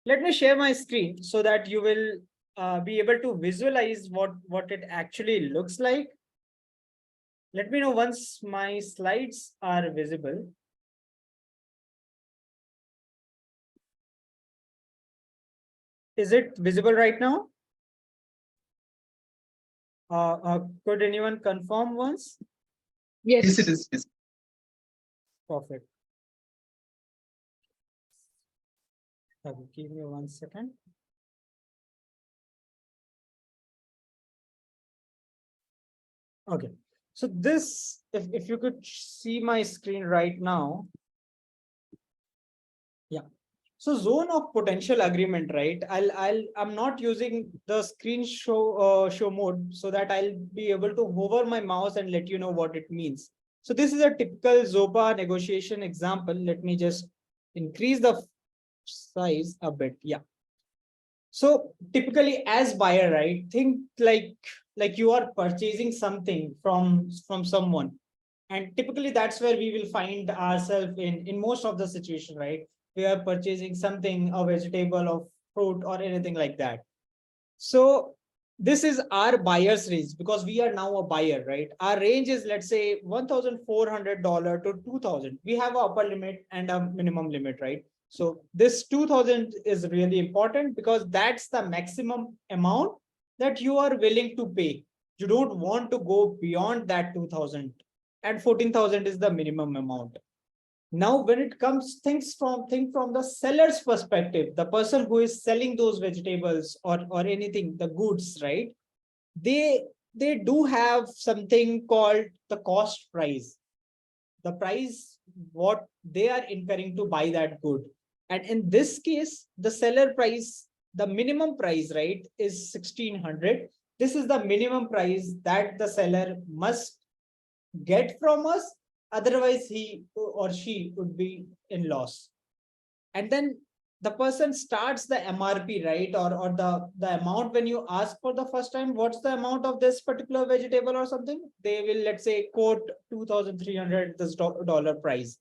let me share my screen so that you will be able to visualize what it actually looks like. Let me know once my slides are visible. Is it visible right now? Could anyone confirm once? Yes, it is. Perfect. Okay, give me 1 second. Okay, so this, if you could see my screen right now. Yeah. So zone of potential agreement, right? I'm not using the screen show mode so that I'll be able to hover my mouse and let you know what it means. So this is a typical ZOPA negotiation example. Let me just increase the size a bit. Yeah. So typically as buyer, right? Think like you are purchasing something from someone. And typically that's where we will find ourselves in most of the situation, right? We are purchasing something, a vegetable or fruit or anything like that. So this is our buyer's range because we are now a buyer, right? Our range is, let's say, $1,400 to 2,000. We have an upper limit and a minimum limit, right? So this 2,000 is really important because that's the maximum amount that you are willing to pay. You don't want to go beyond that 2,000, and 14,000 is the minimum amount. Now, when it comes think from the seller's perspective, the person who is selling those vegetables or anything, the goods, right? They do have something called the cost price, the price what they are incurring to buy that good. And in this case, the seller price, the minimum price, right, is 1,600. This is the minimum price that the seller must get from us, otherwise he or she would be in loss. And then the person starts the MRP, right? Or the amount when you ask for the first time, what's the amount of this particular vegetable or something? They will, let's say, quote 2,300 this dollar price.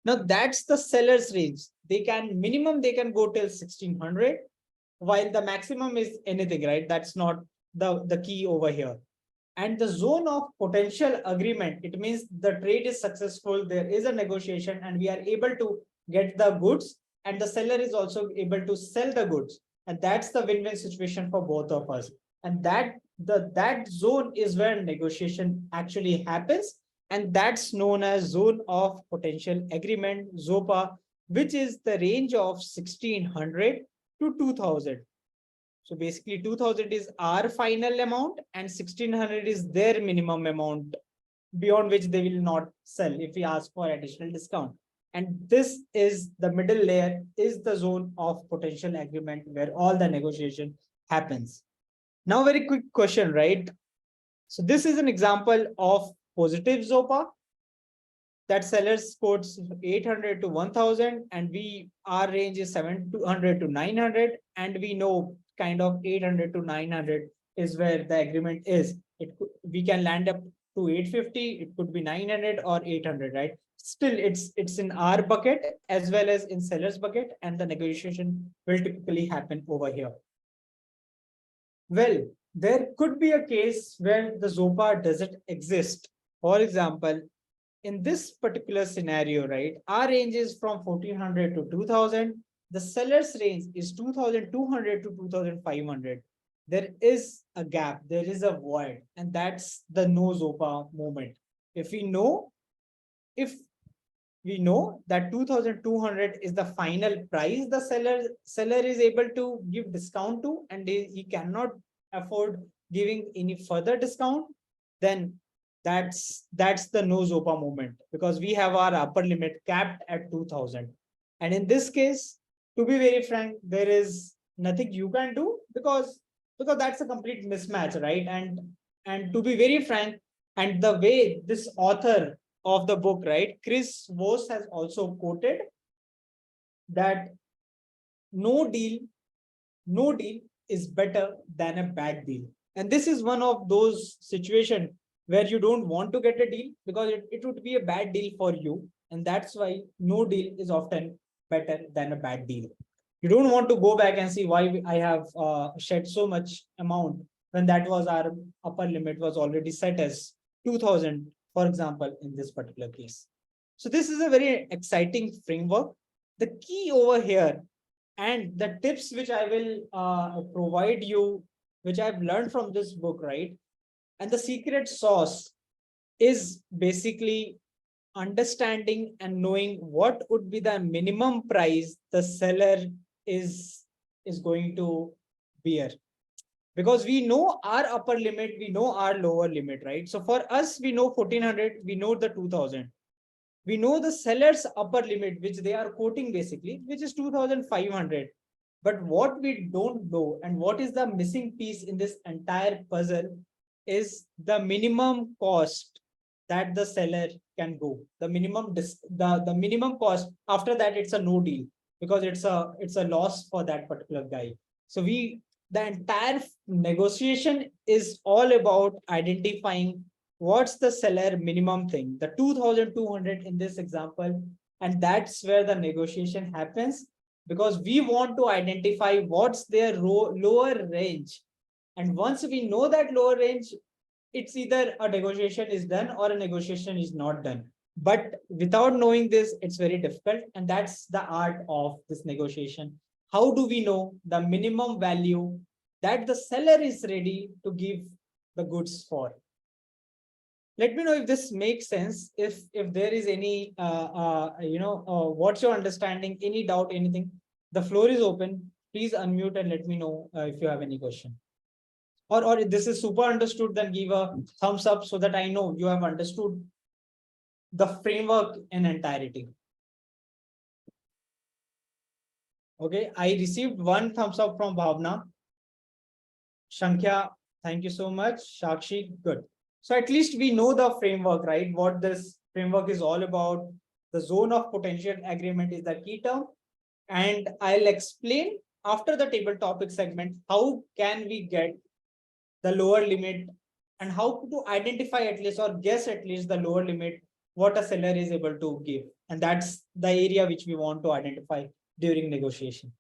Now that's the seller's range. They can go till 1,600, while the maximum is anything, right? That's not the key over here. And the zone of potential agreement, it means the trade is successful, there is a negotiation, and we are able to get the goods, and the seller is also able to sell the goods. And that's the win-win situation for both of us. And that zone is where negotiation actually happens. And that's known as zone of potential agreement, ZOPA, which is the range of 1,600 to 2,000. So basically 2,000 is our final amount and 1,600 is their minimum amount, beyond which they will not sell if we ask for additional discount. And this is the middle layer, is the zone of potential agreement where all the negotiation happens. Now, very quick question, right? So this is an example of positive ZOPA that sellers quotes 800 to 1,000, and our range is 700 to 900, and we know kind of 800 to 900 is where the agreement is. We can land up to 850, it could be 900 or 800, right? Still, it's in our bucket as well as in seller's bucket, and the negotiation will typically happen over here. Well, there could be a case where the ZOPA doesn't exist. For example, in this particular scenario, right, our range is from 1,400 to 2,000. The seller's range is 2,200 to 2,500. There is a gap, there is a void, and that's the no ZOPA moment. If we know that 2,200 is the final price the seller is able to give discount to, and he cannot afford giving any further discount, then that's the no ZOPA moment, because we have our upper limit capped at 2,000. And in this case, to be very frank, there is nothing you can do because that's a complete mismatch, right? And to be very frank, and the way this author of the book, right, Chris Voss, has also quoted that no deal is better than a bad deal. And this is one of those situations where you don't want to get a deal because it would be a bad deal for you. And that's why no deal is often better than a bad deal. You don't want to go back and see why I have shed so much amount when that was our upper limit was already set as 2000, for example, in this particular case. So this is a very exciting framework. The key over here and the tips which I will provide you, which I've learned from this book, right? And the secret sauce is basically understanding and knowing what would be the minimum price the seller is going to bear. Because we know our upper limit, we know our lower limit, right? So for us, we know 1400, we know the 2000. We know the seller's upper limit, which they are quoting basically, which is 2500. But what we don't know and what is the missing piece in this entire puzzle is the minimum cost that the seller can go. The minimum the minimum cost. After that, it's a no deal because it's a loss for that particular guy. So the entire negotiation is all about identifying what's the seller minimum thing, the 2200 in this example, and that's where the negotiation happens, because we want to identify what's their lower range. And once we know that lower range, it's either a negotiation is done or a negotiation is not done. But without knowing this, it's very difficult. And that's the art of this negotiation. How do we know the minimum value that the seller is ready to give the goods for? Let me know if this makes sense. If there is any, what's your understanding, any doubt, anything, the floor is open. Please unmute and let me know if you have any question. Or if this is super understood, then give a thumbs up so that I know you have understood the framework in entirety. Okay, I received one thumbs up from Bhavna. Shankya, thank you so much. Shakshi, good. So at least we know the framework, right? What this framework is all about. The zone of potential agreement is the key term. And I'll explain after the table topic segment, how can we get the lower limit and how to identify at least or guess at least the lower limit, what a seller is able to give. And that's the area which we want to identify during negotiation.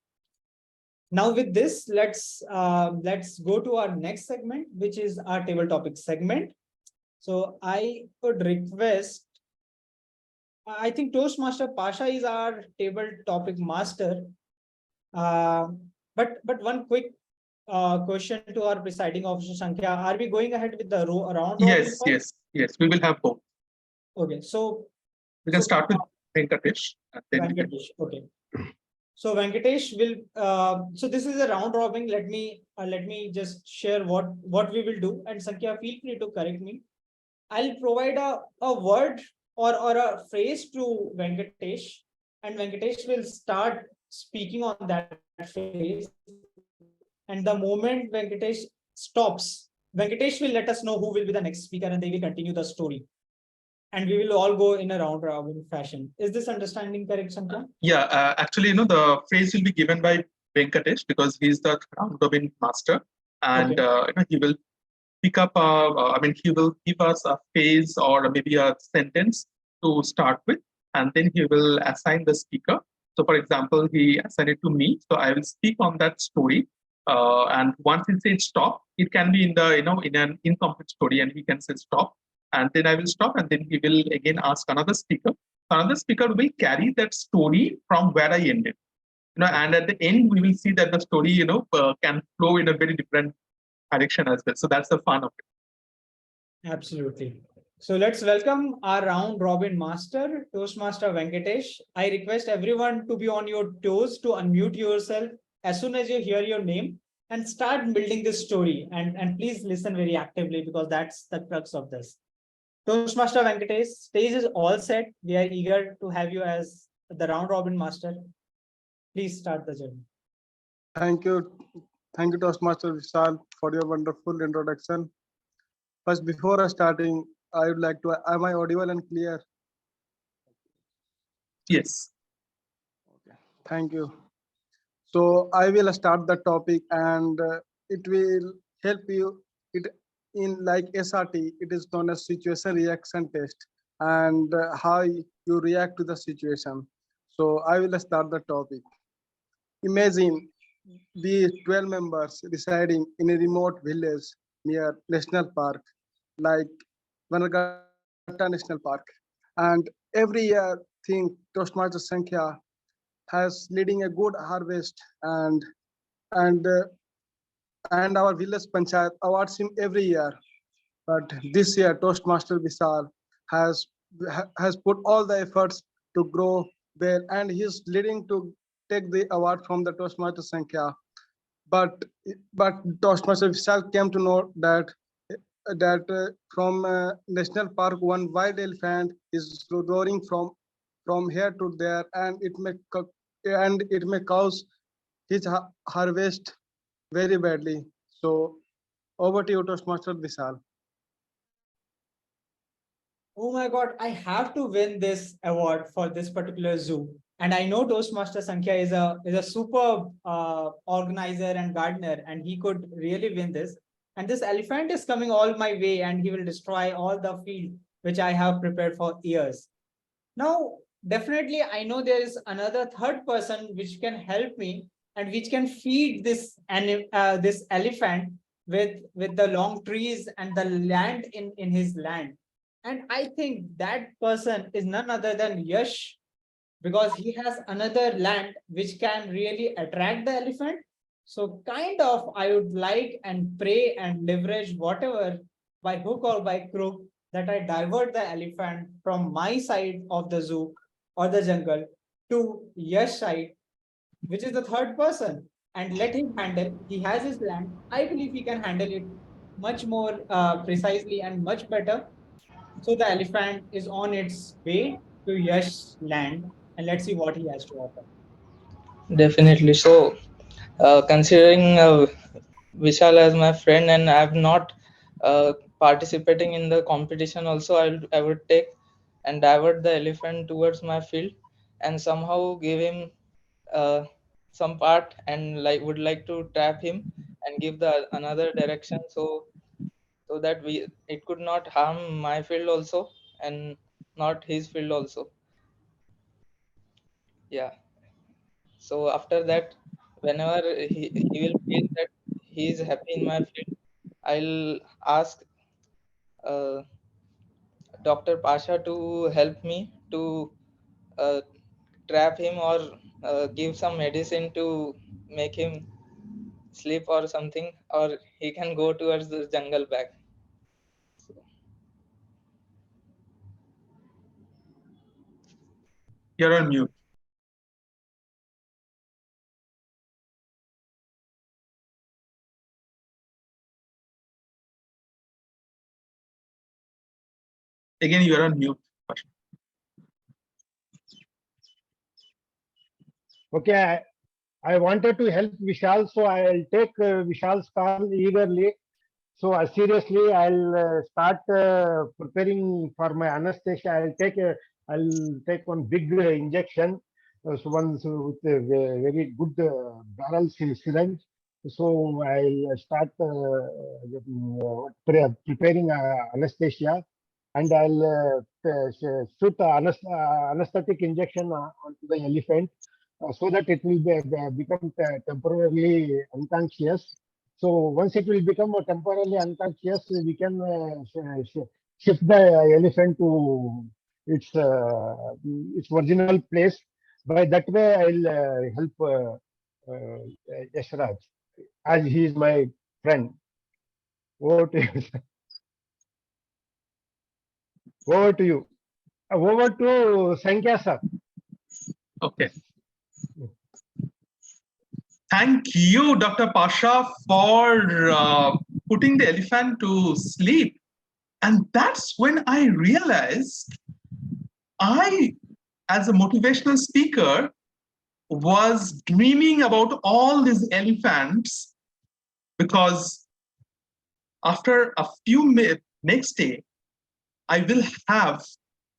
Now with this, let's go to our next segment, which is our table topic segment. So I would request, I think Toastmaster Pasha is our table topic master. But one quick question to our presiding officer Sankhya. Are we going ahead with the round? Yes. We will have both. Okay, so we can start with Venkatesh. Venkatesh. Okay. So Venkatesh will. So this is a round robin. Let me just share what we will do, and Sankhya, feel free to correct me. I'll provide a word or a phrase to Venkatesh, and Venkatesh will start speaking on that phrase. And the moment Venkatesh stops, Venkatesh will let us know who will be the next speaker, and they will continue the story. And we will all go in a round robin fashion. Is this understanding correct, Sankhya? Yeah, actually, the phrase will be given by Venkatesh because he's the round robin master, and he will pick up. He will give us a phrase or maybe a sentence to start with, and then he will assign the speaker. So, for example, he assigned it to me, so I will speak on that story. And once he says stop, it can be in the in an incomplete story, and he can say stop. And then I will stop, and then he will again ask another speaker. Another speaker will carry that story from where I ended. And at the end, we will see that the story, can flow in a very different direction as well. So that's the fun of it. Absolutely. So let's welcome our round robin master, Toastmaster Venkatesh. I request everyone to be on your toes to unmute yourself as soon as you hear your name and start building this story. And please listen very actively because that's the crux of this. Toastmaster Venkatesh, stage is all set. We are eager to have you as the round robin master. Please start the journey. Thank you, Toastmaster Vishal, for your wonderful introduction. First, before starting, I would like to, am I audible and clear? Yes. Okay, thank you. So I will start the topic, and it will help you. It in like SRT, it is known as situation reaction test, and how you react to the situation. So I will start the topic. imagine we 12 members residing in a remote village near national park like Vanagatta National Park. And every year, think Toastmaster Sankhya has leading a good harvest and and our village panchayat awards him every year. But this year, Toastmaster Vishal has has put all the efforts to grow well, and he's leading to take the award from the Toastmaster Sankhya. But but Toastmaster Vishal came to know that from national park, one white elephant is roaring from here to there, and it may cause his harvest very badly. So over to you, Toastmaster Vishal. Oh my God, I have to win this award for this particular zoo. And I know Toastmaster Sankhya is a superb organizer and gardener, and he could really win this. And this elephant is coming all my way, and he will destroy all the field which I have prepared for years. Now, definitely, I know there is another third person which can help me and which can feed this elephant with the long trees and the land in his land. And I think that person is none other than Yash, because he has another land which can really attract the elephant. So kind of I would like and pray and leverage whatever by hook or by crook that I divert the elephant from my side of the zoo or the jungle to Yash side, which is the third person, and let him handle. He has his land. I believe he can handle it much more precisely and much better. So the elephant is on its way to Yash's land, and let's see what he has to offer. Definitely. So, considering Vishal as my friend, and I've not participating in the competition, also I would take and divert the elephant towards my field, and somehow give him some part, and would like to trap him and give the another direction, so that it could not harm my field also, and not his field also. Yeah. So after that, whenever he will feel that he is happy in my field, I'll ask uh, Dr. Pasha to help me to uh, trap him, or give some medicine to make him sleep or something, or he can go towards the jungle back. You're on mute. Again, you are on mute. Okay, I wanted to help Vishal, so I'll take Vishal's call eagerly. So seriously, I'll start preparing for my anesthesia. I'll take one big injection, so one with a very good barrel syringe. So I'll start preparing anesthesia, and I'll shoot anesthetic injection onto the elephant, so that it will become temporarily unconscious. So once it will become temporarily unconscious, we can shift the elephant to its original place. By that way, I'll help Yashraj, as he is my friend. Over to you. Over to you. Over to Sankhya sir. Okay. Thank you, Dr. Pasha, for putting the elephant to sleep. And that's when I realized I, as a motivational speaker, was dreaming about all these elephants, because after a few minutes, next day, I will have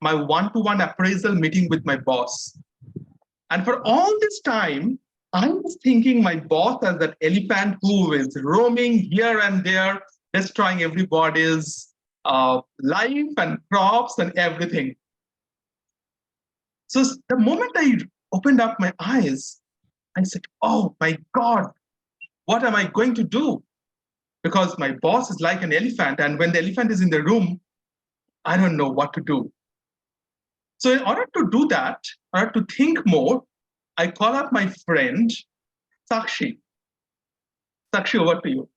my one-to-one appraisal meeting with my boss. And for all this time, I was thinking my boss as that elephant who is roaming here and there, destroying everybody's life and crops and everything. So the moment I opened up my eyes, I said, oh my God, what am I going to do? Because my boss is like an elephant, and when the elephant is in the room, I don't know what to do. So in order to do that, in order to think more, I call up my friend, Sakshi. Sakshi, over to you.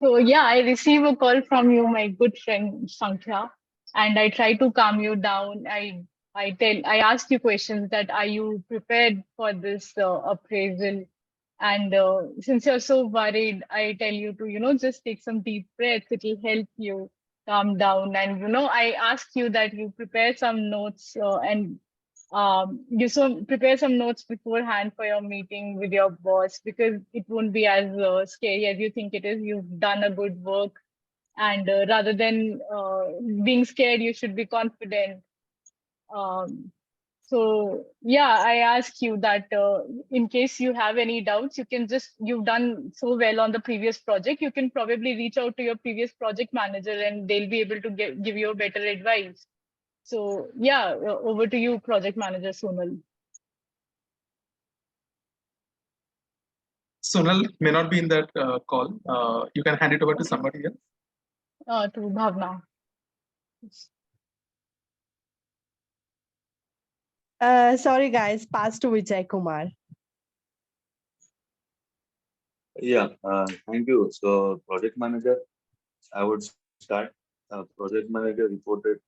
So yeah, I receive a call from you, my good friend Sankhya, and I try to calm you down. I ask you questions that are you prepared for this appraisal? And since you're so worried, I tell you to just take some deep breaths. It will help you calm down. And I ask you that you prepare some notes and prepare some notes beforehand for your meeting with your boss, because it won't be as scary as you think it is. You've done a good work, and rather than being scared, you should be confident. um, so yeah, I ask you that in case you have any doubts, you've done so well on the previous project, you can probably reach out to your previous project manager and they'll be able to give you a better advice. So yeah, over to you, project manager Sonal. Sonal may not be in that call. You can hand it over to somebody else. To Bhavna. Sorry, guys, pass to Vijay Kumar. Yeah, thank you. So project manager, I would start. Project manager reported,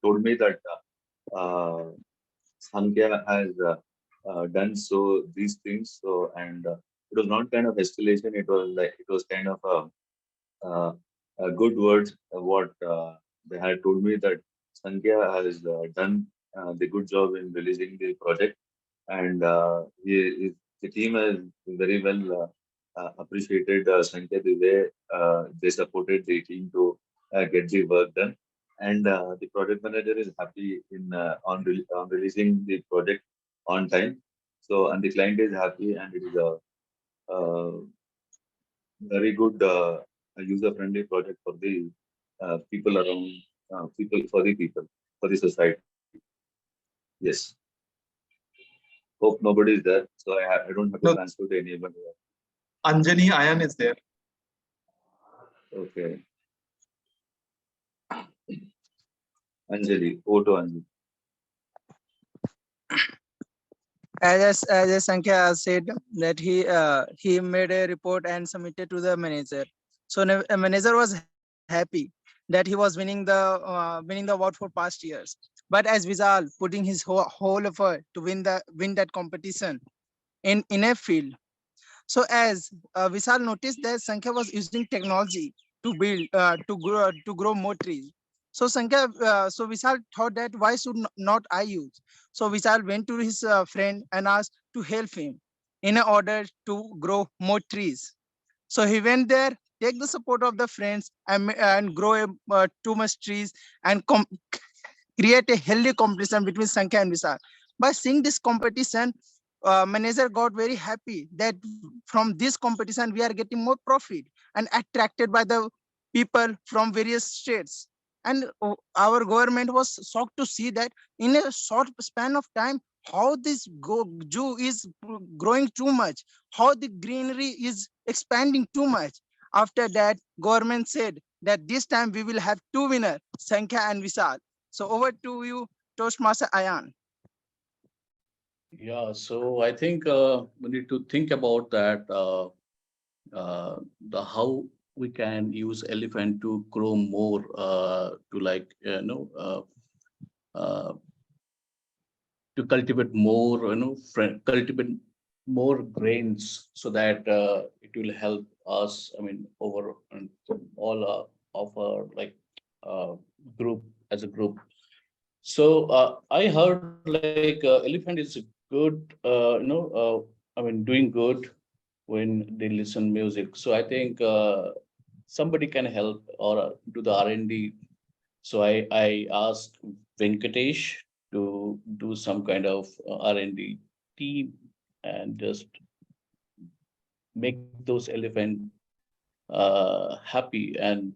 told me that Sankhya has done so these things. So and it was not kind of escalation. It was kind of uh, good words. What they had told me that Sankhya has done the good job in releasing the project, and the team has very well appreciated Sankhya the way they supported the team to get the work done. And the project manager is happy on releasing the project on time. So and the client is happy, and it is a very good user-friendly project for the people around people for the society. Yes. Hope nobody is there, so I don't have to transfer to anyone here. Anjani Ayan is there. Okay. Anjali, over to Anjali. As Sankhya said that he made a report and submitted to the manager. So a manager was happy that he was winning the award for past years. But as Vishal putting his whole effort to win that competition in a field. So as Vishal noticed that Sankhya was using technology to build to grow more trees. So Vishal thought that why should not I use? So Vishal went to his friend and asked to help him in order to grow more trees. So he went there, take the support of the friends and grow too much trees and create a healthy competition between Sankhya and Vishal. By seeing this competition, manager got very happy that from this competition we are getting more profit and attracted by the people from various states. And our government was shocked to see that in a short span of time, how this zoo is growing too much, how the greenery is expanding too much. After that, government said that this time we will have two winners, Sankhya and Vishal. So over to you, Toastmaster Ayan. Yeah, so I think we need to think about that. The how we can use elephant to grow more to to cultivate more cultivate more grains so that it will help us, I mean, over all of our uh, group as a group. So I heard elephant is good, I mean, doing good when they listen music. So I think somebody can help or do the R&D. So I asked Venkatesh to do some kind of R&D team and just make those elephant happy and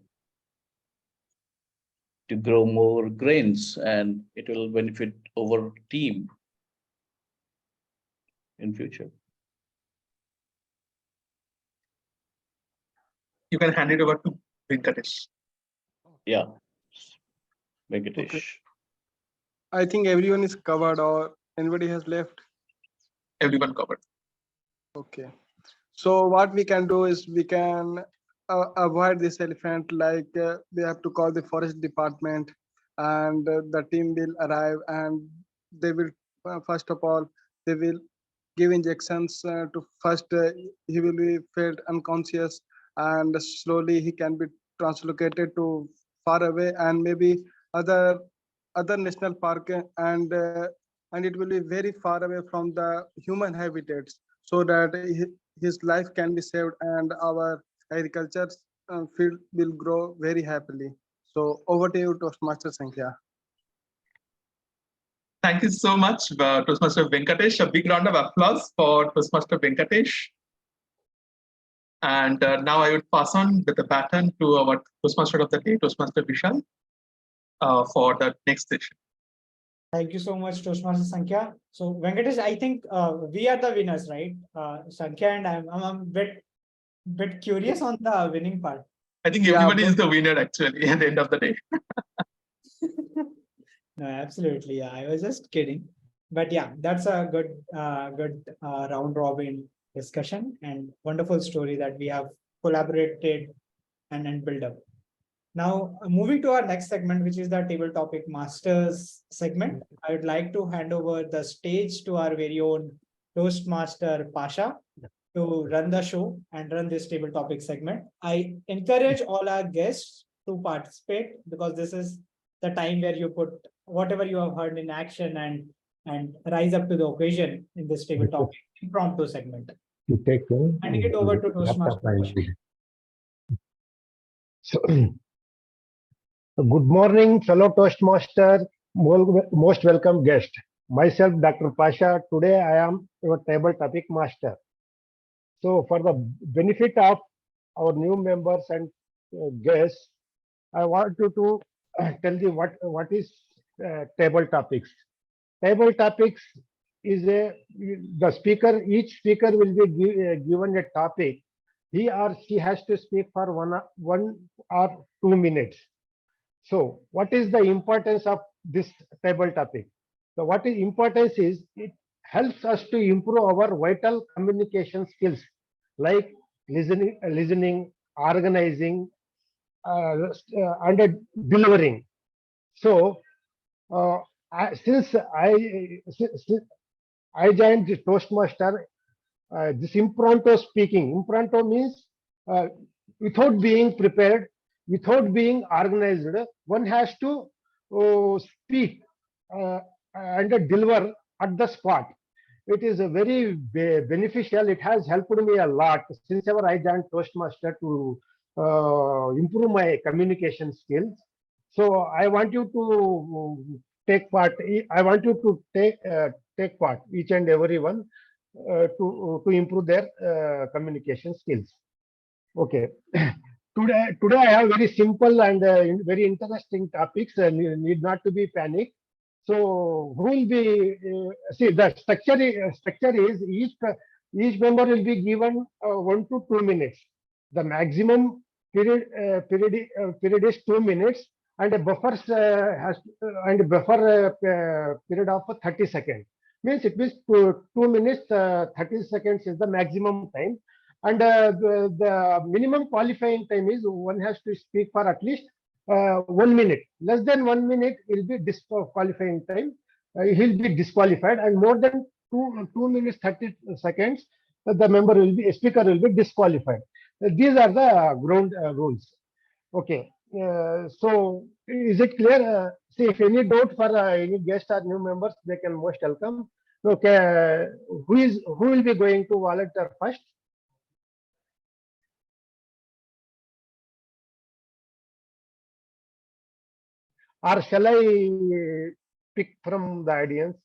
to grow more grains, and it will benefit our team. in future. You can hand it over to Venkatesh. Yeah, Okay. Venkatesh. I think everyone is covered or anybody has left. Everyone covered. Okay. So what we can do is we can avoid this elephant, like we have to call the forest department, and the team will arrive, and they will first of all they will give injections to first he will be felt unconscious, and slowly he can be translocated to far away and maybe other national park, and it will be very far away from the human habitats, so that his life can be saved and our agriculture field will grow very happily. So over to you, Toastmaster Sankhya. Thank you so much, Toastmaster Venkatesh. A big round of applause for Toastmaster Venkatesh. And now I would pass on with the baton to our Toastmaster of the day, Toastmaster Vishal, for the next session. Thank you so much, Toastmaster Sankhya. So Venkatesh, I think we are the winners, right? Sankhya and I'm a bit curious on the winning part. I think everybody is the winner actually at the end of the day. No, absolutely. Yeah, I was just kidding. But yeah, that's a good round robin discussion and wonderful story that we have collaborated and built up. Now, moving to our next segment, which is the table topic masters segment, I would like to hand over the stage to our very own Toastmaster Pasha to run the show and run this table topic segment. I encourage all our guests to participate because this is the time where you put whatever you have heard in action and rise up to the occasion in this table topic impromptu segment. You take Handing it over to Toastmaster Pasha. So, good morning, fellow Toastmaster, most welcome guest. Myself, Dr. Pasha. Today I am your table topic master. So, for the benefit of our new members and guests, I want you to tell you what is table topics. Table topics is each speaker will be given a topic. He or she has to speak for 1 or 2 minutes. So what is the importance of this table topic? So what is importance is it helps us to improve our vital communication skills like listening, organizing, and delivering. So since I joined the Toastmaster, this impromptu speaking. Impromptu means without being prepared, without being organized, one has to speak and deliver at the spot. It is a very beneficial. It has helped me a lot since ever I joined Toastmaster to improve my communication skills. So I want you to take part. I want you to take part, each and every one, to improve their communication skills. Okay. Today I have very simple and very interesting topics. Need not to be panic. So who will be see the structure is each member will be given 1 to 2 minutes. The maximum period is 2 minutes, and a buffer period of 30 seconds. Means it means 2 minutes 30 seconds is the maximum time, and the minimum qualifying time is one has to speak for at least 1 minute. Less than 1 minute will be disqualifying time. He'll be disqualified, and more than 2 minutes 30 seconds, the speaker will be disqualified. These are the ground rules. Okay. So is it clear? See, if any doubt for any guest or new members, they can most welcome. Okay, who will be going to volunteer first? Or shall I pick from the audience?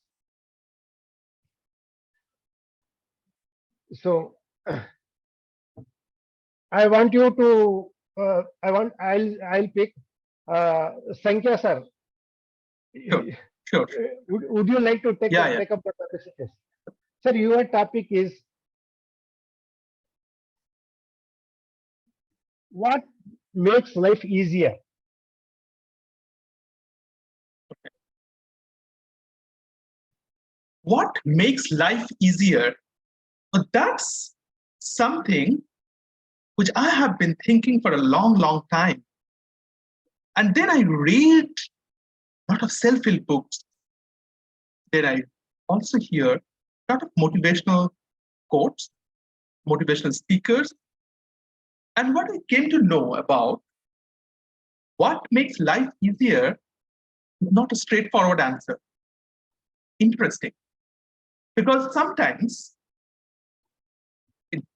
So I want you to. I'll pick Sankhya sir. Sure. Would you like to take Yeah. take up the topic? Yes. Sir, your topic is what makes life easier? What makes life easier? Well, that's something which I have been thinking for a long, long time. And then I read a lot of self-help books. Then I also hear a lot of motivational quotes, motivational speakers. And what I came to know about what makes life easier is not a straightforward answer. Interesting. Because sometimes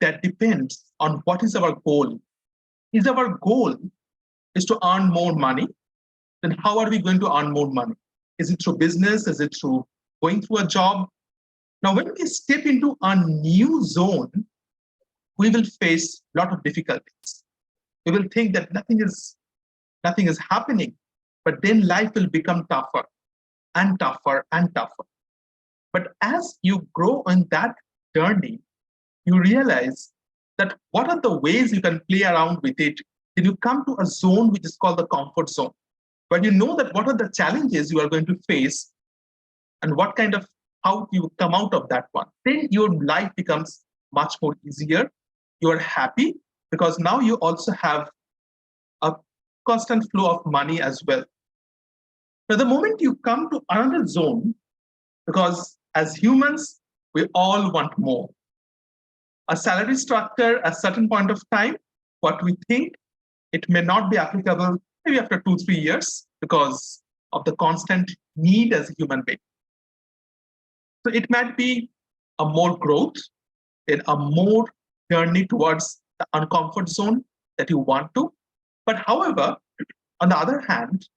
that depends on what is our goal. Is our goal is to earn more money? Then how are we going to earn more money? Is it through business? Is it through going through a job? Now, when we step into a new zone, we will face a lot of difficulties. We will think that nothing is happening, but then life will become tougher and tougher and tougher. But as you grow on that journey, you realize that what are the ways you can play around with it. Then you come to a zone which is called the comfort zone, where you know that what are the challenges you are going to face and what kind of how you come out of that one. Then your life becomes much more easier. You are happy because now you also have a constant flow of money as well. Now, the moment you come to another zone, because as humans, we all want more. A salary structure at a certain point of time, what we think, it may not be applicable maybe after 2-3 years because of the constant need as a human being. So it might be a more growth and a more journey towards the uncomfort zone that you want to. But however, on the other hand,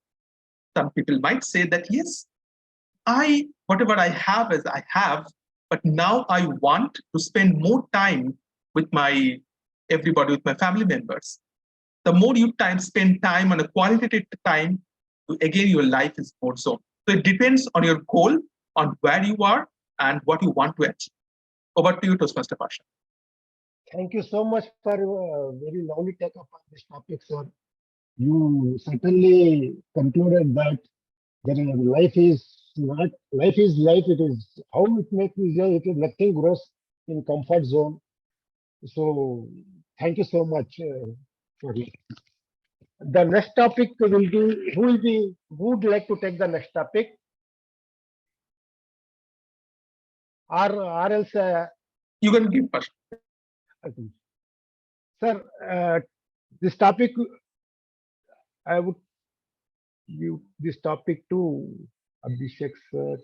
some people might say that yes, whatever I have is I have, but now I want to spend more time with my family members. The more you spend time on a qualitative time, again your life is more so. So it depends on your goal, on where you are, and what you want to achieve. Over to you, Toastmaster Pasha. Thank you so much for very lovely take up on this topic, sir. You certainly concluded that life is not life is life. It is how it makes easier. It is nothing grows in comfort zone. So thank you so much for it. The next topic will be who would like to take the next topic, or else you can give first. Sir, this topic I would give this topic to Abhishek sir,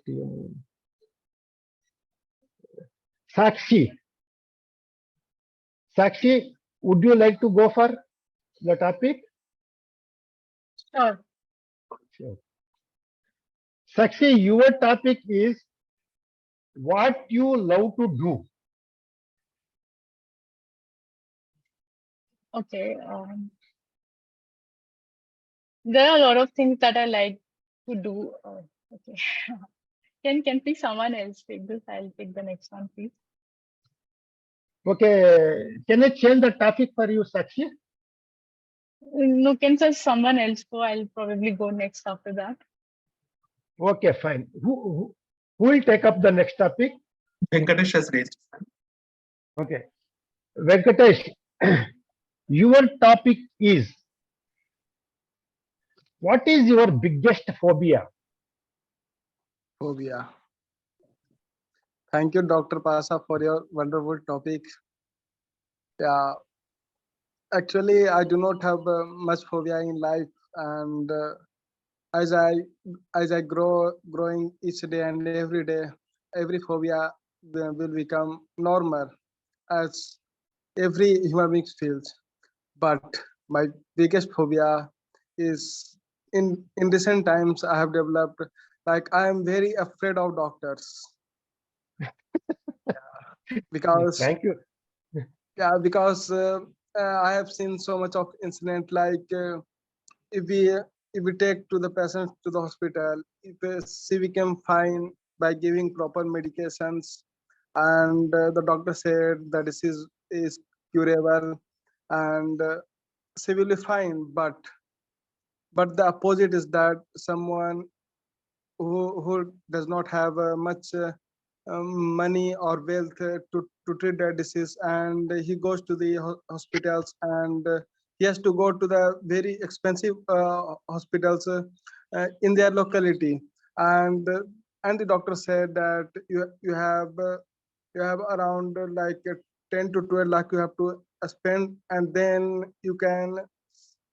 Sakshi. Sakshi, would you like to go for the topic? Sure. Sure. Sakshi, your topic is what you love to do. Okay. There are a lot of things that I like to do. Okay. Can please someone else take this? I'll take the next one, please. Okay, can I change the topic for you, Sakshi? No, can just someone else go? I'll probably go next after that. Okay, fine. Who will take up the next topic? Venkatesh has raised his hand. Okay. Venkatesh, your topic is what is your biggest phobia? Phobia. Thank you, Dr. Pasa, for your wonderful topic. Yeah, actually, I do not have much phobia in life, and as I growing each day and every day, every phobia will become normal, as every human being feels. But my biggest phobia is in recent times I have developed, like I am very afraid of doctors. Because Thank you. yeah, because I have seen so much of incident, like if we take to the patient to the hospital, if she became fine by giving proper medications, and the doctor said the disease is curable and she will be fine. But the opposite is that someone who does not have much money or wealth to treat that disease, and he goes to the hospitals, and he has to go to the very expensive hospitals in their locality, and the doctor said that you have around like 10 to 12 lakh you have to spend, and then you can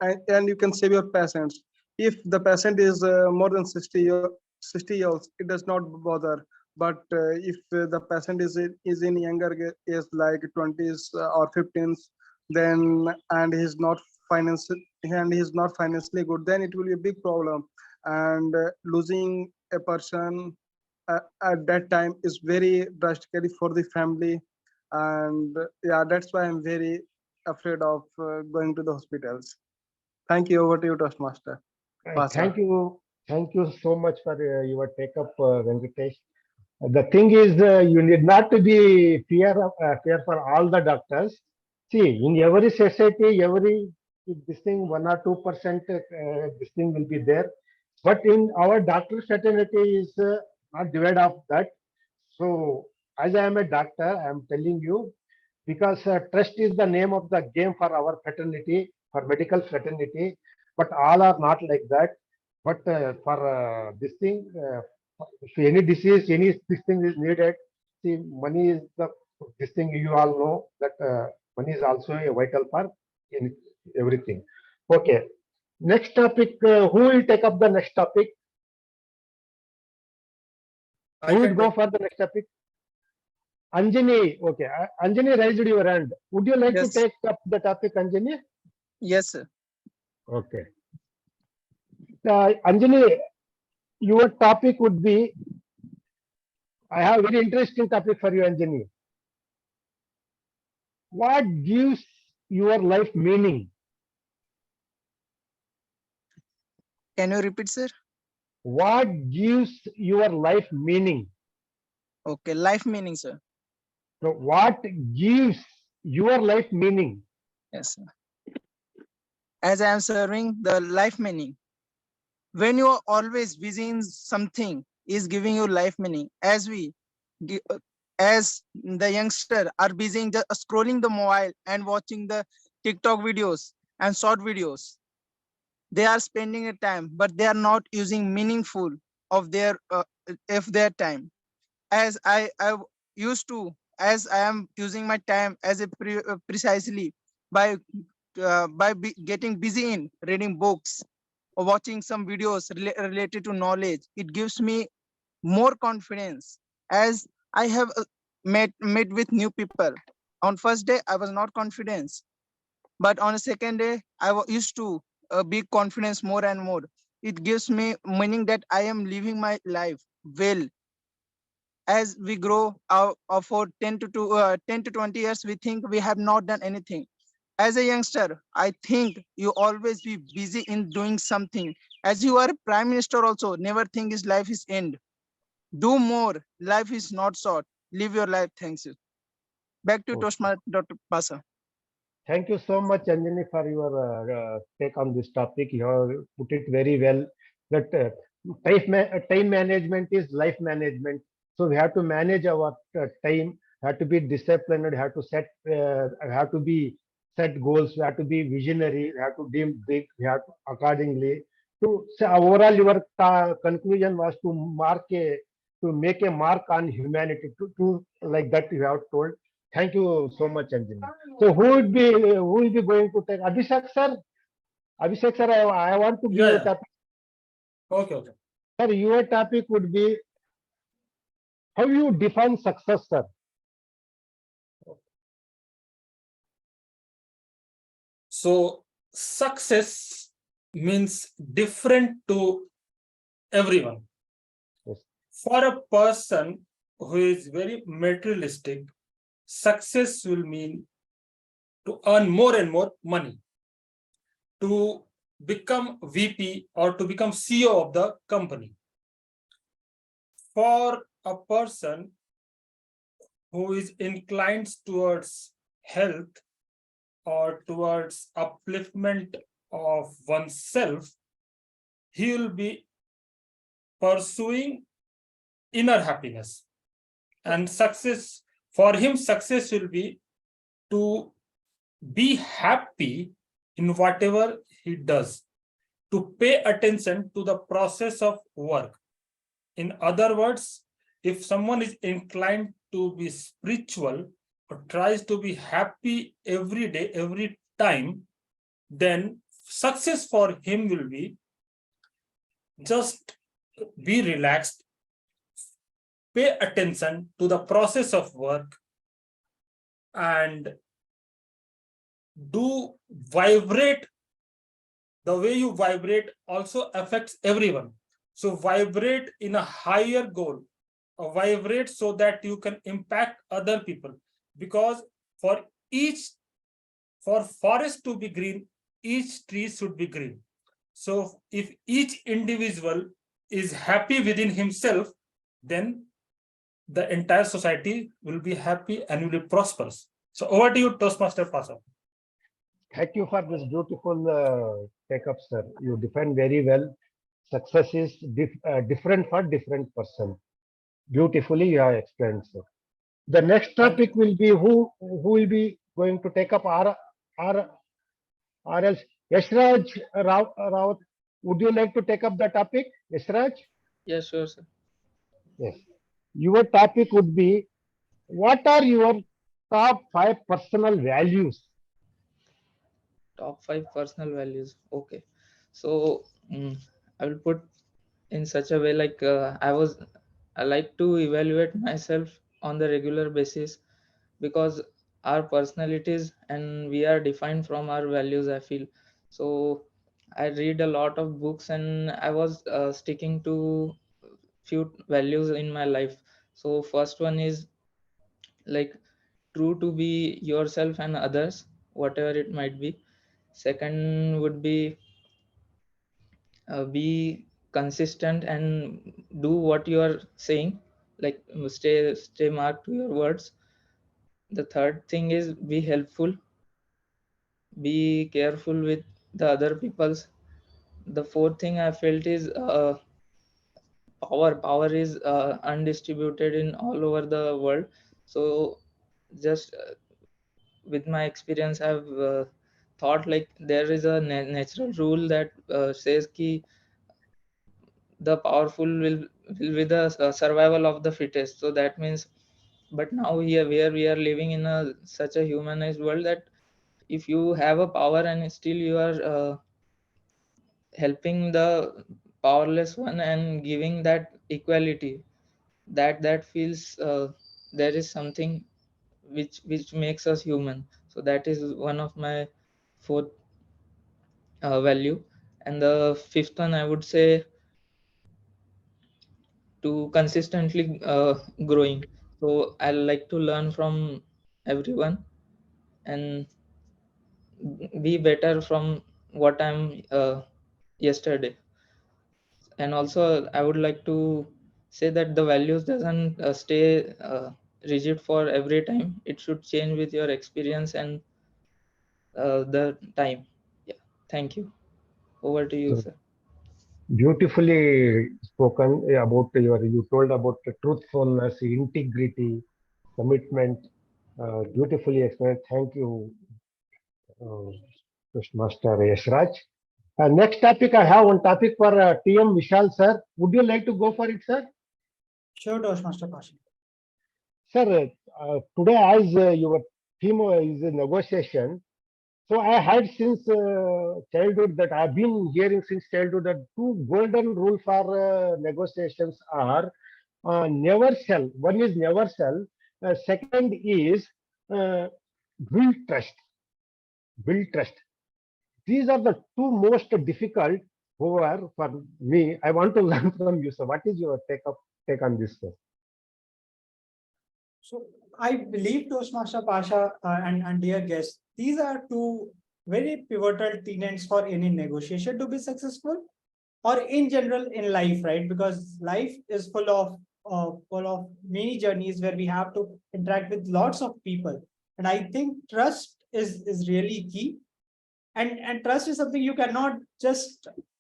and you can save your patients. If the patient is more than 60 years, it does not bother. But if the patient is in younger age, like 20s or 15s, then and he's not financially good, then it will be a big problem. And losing a person at that time is very drastically for the family. And yeah, that's why I'm very afraid of going to the hospitals. Thank you. Over to you, Toastmaster. Thank you. Thank you so much for your take up, Venkatesh. The thing is, you need not to be fear for all the doctors. See, in every society, every this thing 1 or 2% this thing will be there, but in our doctor fraternity is not divided of that. So, as I am a doctor, I am telling you, because trust is the name of the game for our fraternity, for medical fraternity, but all are not like that. But for this thing, if any disease, any this thing is needed, see, money is the this thing you all know that money is also a vital part in everything. Okay, next topic. Who will take up the next topic? Who will go for the next topic? Anjani, okay. Anjani raised your hand. Would you like to Yes. take up the topic, Anjani? Yes, sir. Okay. Anjani, your topic would be, I have a very interesting topic for you, Anjani. What gives your life meaning? Can you repeat, sir? What gives your life meaning? Okay, life meaning, sir. So what gives your life meaning? Yes, sir. As I am serving the life meaning. When you are always busy in something, is giving you life meaning. As the youngster are busy in just scrolling the mobile and watching the TikTok videos and short videos, they are spending a time, but they are not using meaningful of their time. As I used to, as I am using my time as precisely by getting busy in reading books or watching some videos related to knowledge. It gives me more confidence, as I have met with new people. On first day I was not confident, but on a second day I used to be confidence more and more. It gives me meaning that I am living my life well. As we grow for 10 to 20 years, we think we have not done anything. As a youngster, I think you always be busy in doing something. As you are a prime minister also, never think his life is end. Do more. Life is not short. Live your life. Thanks you. Back to Toastmaster Dr. Pasa. Thank you so much, Anjani, for your take on this topic. You have put it very well. That time management is life management. So we have to manage our time. Have to be disciplined. Have to have to be set goals. We have to be visionary. We have to dream big. We have to accordingly. So overall, your conclusion was to make a mark on humanity. To like that you have told. Thank you so much, Anjani. So who will be going to take Abhishek sir? Abhishek sir, I want to give a topic. Okay. Sir, your topic would be how you define success, sir. So success means different to everyone. Yes. For a person who is very materialistic, success will mean to earn more and more money, to become VP or to become CEO of the company. For a person who is inclined towards health or towards upliftment of oneself, he will be pursuing inner happiness. And success, for him, success will be to be happy in whatever he does, to pay attention to the process of work. In other words, if someone is inclined to be spiritual or tries to be happy every day, every time, then success for him will be just be relaxed, pay attention to the process of work, and do vibrate. The way you vibrate also affects everyone. So vibrate in a higher goal, vibrate so that you can impact other people. Because for forest to be green, each tree should be green. So if each individual is happy within himself, then the entire society will be happy and will be prosperous. So over to you, Toastmaster Pasha. Thank you for this beautiful take-up, sir. You define very well. Success is different for different person. Beautifully you have explained, sir. The next topic will be who will be going to take up or else Yashraj Rawat. Would you like to take up the topic, Yashraj? Yes, sure, sir. Yes. Your topic would be, what are your top 5 personal values? Top 5 personal values. Okay. So I will put in such a way like I like to evaluate myself on the regular basis, because our personalities and we are defined from our values, I feel. So I read a lot of books and I was sticking to few values in my life. So first one is like true to be yourself and others, whatever it might be. Second would be be consistent and do what you are saying, like stay marked to your words. The third thing is be helpful, be careful with the other people's. The fourth thing I felt is power is undistributed in all over the world. So just with my experience I've thought like there is a natural rule that says ki the powerful will be the survival of the fittest. So that means, but now here where we are living in a such a humanized world that if you have a power and still you are helping the powerless one and giving that equality, that feels there is something which makes us human. So that is one of my fourth value. And the fifth one I would say to consistently growing. So I like to learn from everyone and be better from what I'm yesterday. And also I would like to say that the values doesn't stay rigid for every time. It should change with your experience and the time. Yeah, thank you. Over to you, So sir. beautifully spoken about you told about the truthfulness, integrity, commitment. Beautifully explained. Thank you, uh, Master Yashraj. Next topic, I have one topic for TM Vishal, sir. Would you like to go for it, sir? Sure, Toastmaster Pasha. Sir, today as your theme is a negotiation, so I had since childhood that I've been hearing since childhood that two golden rule for negotiations are never sell. One is never sell. Second is uh, build trust. Build trust. These are the two most difficult. However, for me, I want to learn from you. So, what is your take on this, sir? So I believe Toastmaster Pasha and dear guests, these are two very pivotal tenets for any negotiation to be successful, or in general in life, right? Because life is full of full of many journeys where we have to interact with lots of people. And I think trust is really key. And trust is something you cannot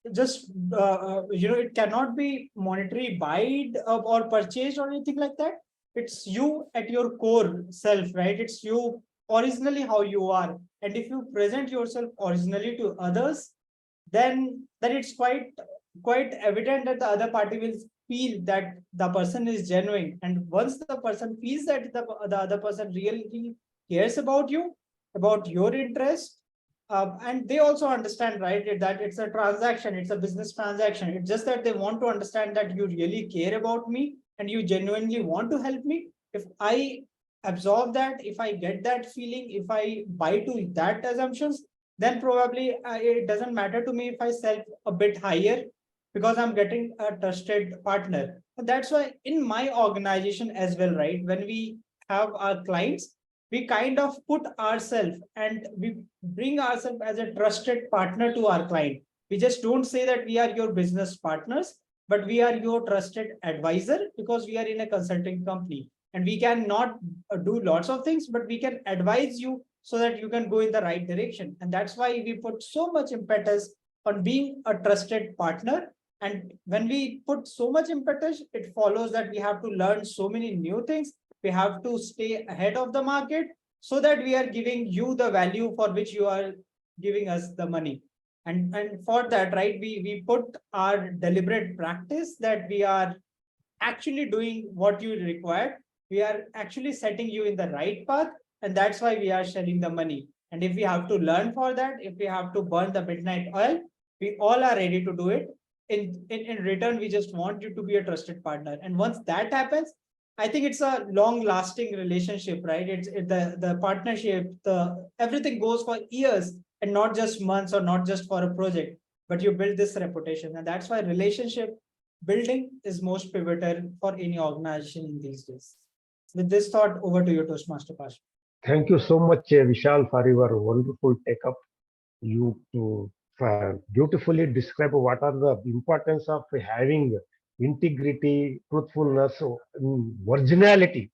it cannot be monetary buyed or purchased or anything like that. It's you at your core self, right? It's you originally how you are. And if you present yourself originally to others, then it's quite evident that the other party will feel that the person is genuine. And once the person feels that the other person really cares about you, about your interest, and they also understand, right, that it's a transaction, it's a business transaction. It's just that they want to understand that you really care about me and you genuinely want to help me. If I absorb that, if I get that feeling, if I buy to that assumptions, then probably it doesn't matter to me if I sell a bit higher, because I'm getting a trusted partner. And that's why in my organization as well, right, when we have our clients, we kind of put ourselves and we bring ourselves as a trusted partner to our client. We just don't say that we are your business partners, but we are your trusted advisor, because we are in a consulting company and we can not do lots of things, but we can advise you so that you can go in the right direction. And that's why we put so much impetus on being a trusted partner. And when we put so much impetus, it follows that we have to learn so many new things. We have to stay ahead of the market so that we are giving you the value for which you are giving us the money. And for that, right, we put our deliberate practice that we are actually doing what you require. We are actually setting you in the right path, and that's why we are sharing the money. And if we have to learn for that, if we have to burn the midnight oil, we all are ready to do it. In return, we just want you to be a trusted partner. And once that happens, I think it's a long lasting relationship, right? The partnership, the everything goes for years and not just months or not just for a project, but you build this reputation. And that's why relationship building is most pivotal for any organization in these days. With this thought, over to you, Toastmaster Pasha. Thank you so much, Vishal, for your wonderful take up. You beautifully describe what are the importance of having integrity, truthfulness, originality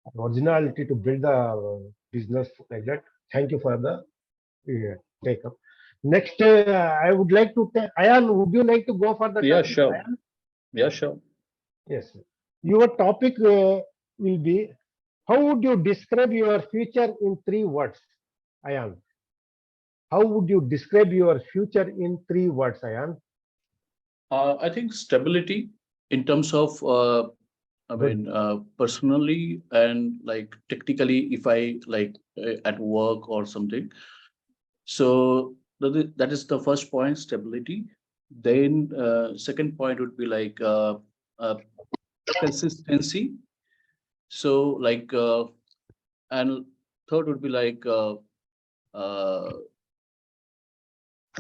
to build the business like that. Thank you for the take up. Next, I would like to take Ayan. Would you like to go for the Yeah, topic, sure. Ayan? Yeah, sure. Yes. Your topic will be, how would you describe your future in 3 words, Ayan? How would you describe your future in 3 words, Ayan? I think stability in terms of, personally and like technically, if I like at work or something. So that is the first point, stability. Then second point would be like consistency. So like, and third would be like uh,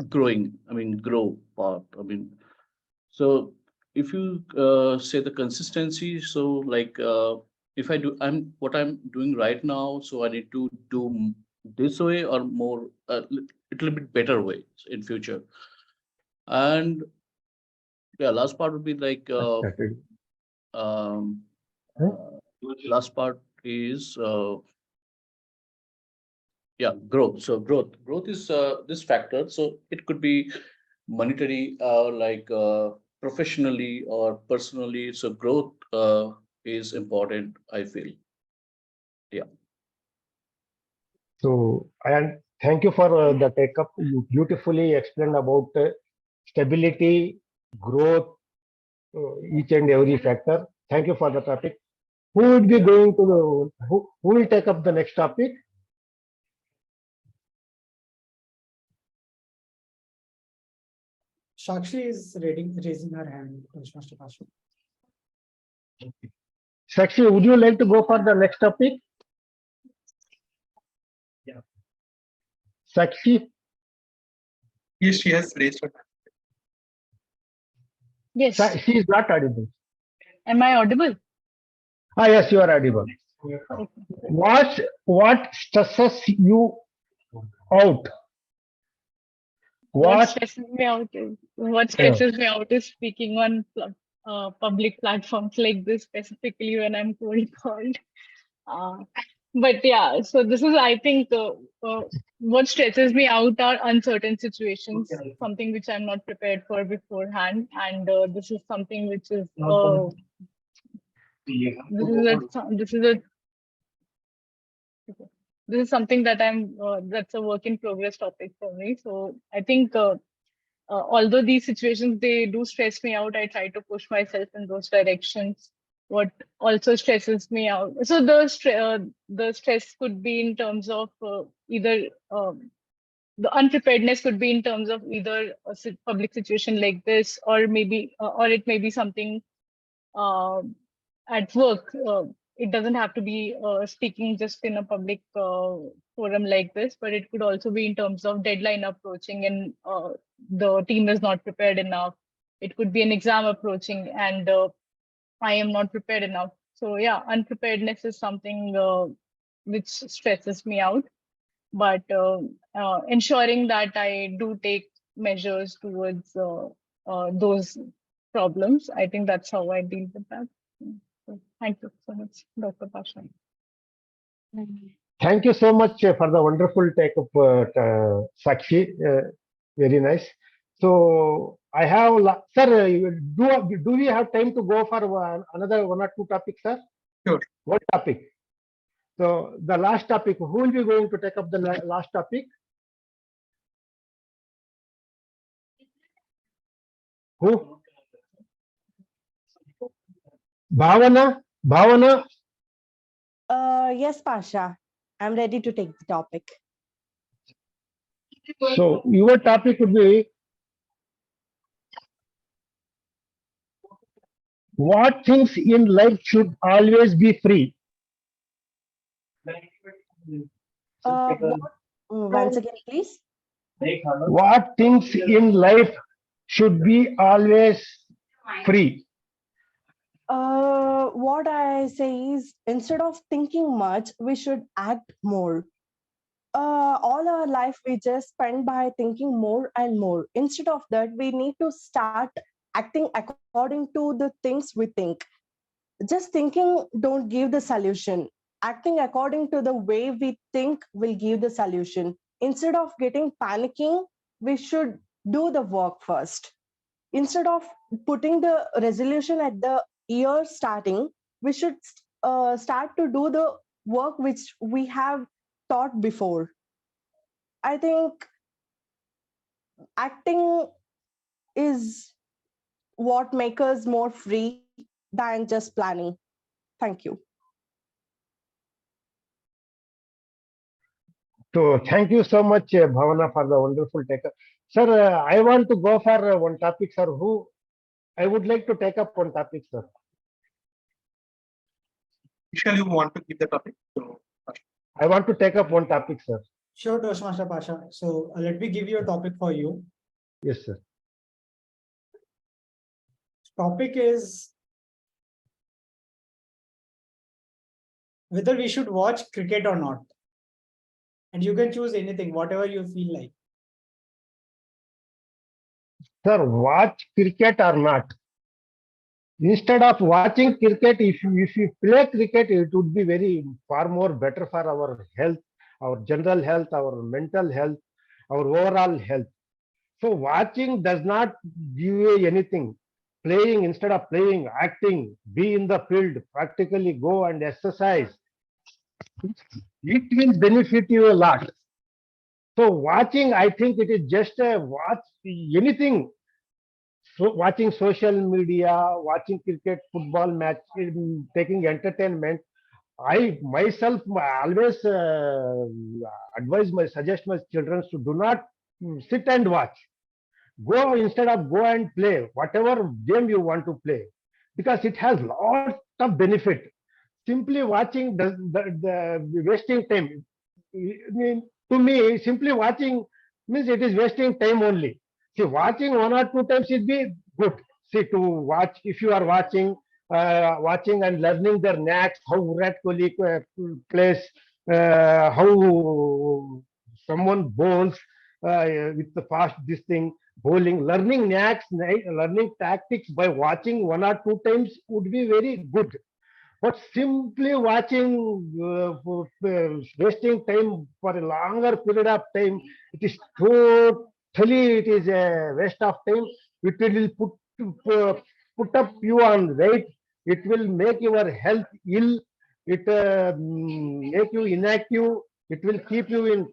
growing. Grow part. So if you say the consistency, so like if what I'm doing right now, so I need to do this way or more, little bit better way in future. And yeah, last part would be like um, last part is yeah, growth. So growth is this factor. So it could be monetary or like professionally or personally. So growth is important, I feel. Yeah. So, and thank you for the take up. You beautifully explained about stability, growth, each and every factor. Thank you for the topic. Who would be going to who will take up the next topic? Shakshi is raising her hand, Toastmaster Pasha. Sakshi, would you like to go for the next topic? Yeah. Sakshi? Yes, she has raised her hand. Yes. She is not audible. Am I audible? Ah, yes, you are audible. Okay. What stresses you out? What stresses me out is speaking on public platforms like this, specifically when I'm cold called. But yeah, so this is, I think, what stresses me out are uncertain situations, something which I'm not prepared for beforehand, and this is something which is this is a this is something that that's a work in progress topic for me. So I think although these situations, they do stress me out, I try to push myself in those directions. What also stresses me out, so the stress could be in terms of either the unpreparedness could be in terms of either a public situation like this, or maybe or it may be something uh, at work. It doesn't have to be speaking just in a public forum like this, but it could also be in terms of deadline approaching and the team is not prepared enough. It could be an exam approaching and I am not prepared enough. So yeah, unpreparedness is something which stresses me out. But ensuring that I do take measures towards those problems, I think that's how I deal with that. So thank you so much, Dr. Pasha. Thank you so much for the wonderful take-up, Sakshi. Very nice. So I have, sir, do we have time to go for another one or two topics, sir? Sure. One topic. So the last topic, who will be going to take up the last topic? Who? Bhavana? Bhavana? Yes, Pasha. I'm ready to take the topic. So your topic would be, what things in life should always be free? Once again, please. What things in life should be always free? What I say is, instead of thinking much, we should act more. All our life we just spend by thinking more and more. Instead of that, we need to start acting according to the things we think. Just thinking don't give the solution. Acting according to the way we think will give the solution. Instead of getting panicking, we should do the work first. Instead of putting the resolution at the year starting, we should start to do the work which we have thought before. I think acting is what makes us more free than just planning. Thank you. So thank you so much, Bhavana, for the wonderful take up. Sir, I want to go for one topic, sir. Who I would like to take up one topic, sir. Vishal, you want to give the topic? So, I want to take up one topic, sir. Sure, Toastmaster Pasha. So let me give you a topic for you. Yes, sir. Topic is whether we should watch cricket or not. And you can choose anything, whatever you feel like. Sir, watch cricket or not? Instead of watching cricket, if you play cricket, it would be very far more better for our health, our general health, our mental health, our overall health. So watching does not give you anything. Playing, instead of playing, acting, be in the field, practically go and exercise. It will benefit you a lot. So watching, I think it is just a watch anything. So watching social media, watching cricket, football match, taking entertainment. I myself always suggest my children to do not sit and watch. Go, instead of go and play whatever game you want to play, because it has lots of benefit. Simply watching the wasting time. To me, simply watching means it is wasting time only. See, watching one or two times is be good. See, to watch, if you are watching and learning their knacks, how Virat Kohli plays, how someone bowls with the fast this thing, bowling. Learning knacks, learning tactics by watching 1 or 2 times would be very good. But simply watching, wasting time for a longer period of time, it is totally, it is a waste of time. It will put up you on weight. It will make your health ill. It make you inactive. It will keep you in.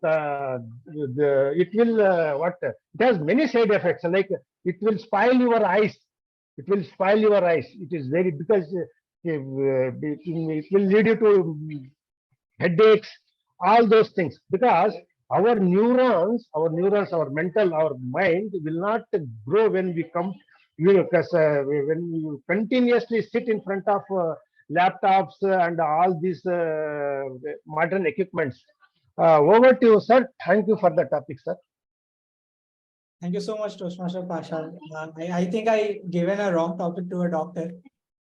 It will what? It has many side effects. Like it will spoil your eyes. It will spoil your eyes. It is very because it will lead you to headaches, all those things. Because our mental, our mind will not grow when we come. Because when you continuously sit in front of laptops and all these modern equipments. Over to you, sir. Thank you for the topic, sir. Thank you so much, Toastmaster Pasha. I think I given a wrong topic to a doctor,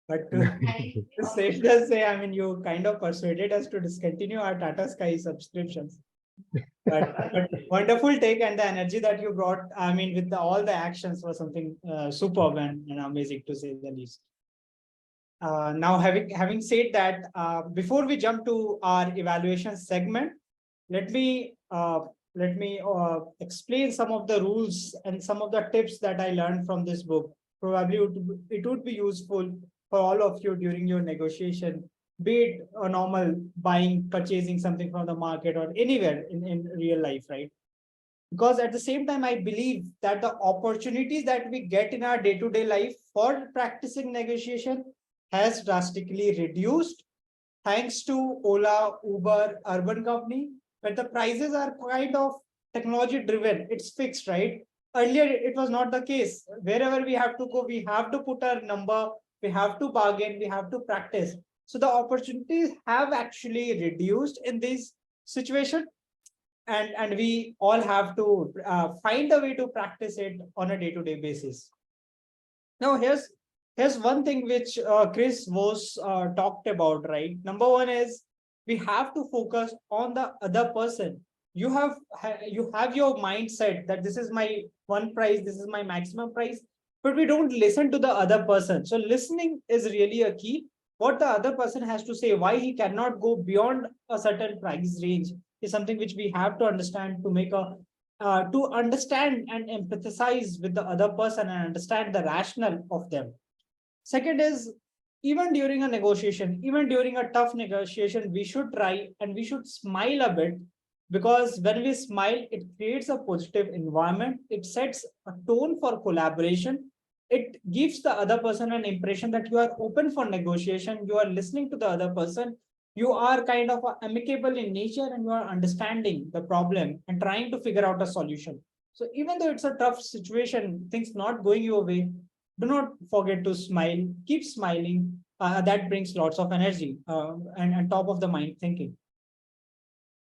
but to safe to say, I mean, you kind of persuaded us to discontinue our Tata Sky subscriptions. But wonderful take, and the energy that you brought, I mean, with all the actions was something superb and amazing to say the least. Now, having said that, before we jump to our evaluation segment, let me explain some of the rules and some of the tips that I learned from this book. Probably it would be useful for all of you during your negotiation, be it a normal buying, purchasing something from the market or anywhere in real life, right? Because at the same time, I believe that the opportunities that we get in our day-to-day life for practicing negotiation has drastically reduced thanks to Ola, Uber, urban company, but the prices are kind of technology driven. It's fixed, right? Earlier, it was not the case. Wherever we have to go, we have to put our number, we have to bargain, we have to practice. So the opportunities have actually reduced in this situation. And we all have to find a way to practice it on a day-to-day basis. Now, here's one thing which Chris was talked about, right? Number one is we have to focus on the other person. You have your mindset that this is my one price, this is my maximum price, but we don't listen to the other person. So listening is really a key. What the other person has to say, why he cannot go beyond a certain price range, is something which we have to understand to make a to understand and empathize with the other person and understand the rationale of them. Second is, even during a negotiation, even during a tough negotiation, we should try and we should smile a bit, because when we smile, it creates a positive environment. It sets a tone for collaboration. It gives the other person an impression that you are open for negotiation, you are listening to the other person, you are kind of amicable in nature, and you are understanding the problem and trying to figure out a solution. So even though it's a tough situation, things not going your way, do not forget to smile, keep smiling. That brings lots of energy and top of the mind thinking.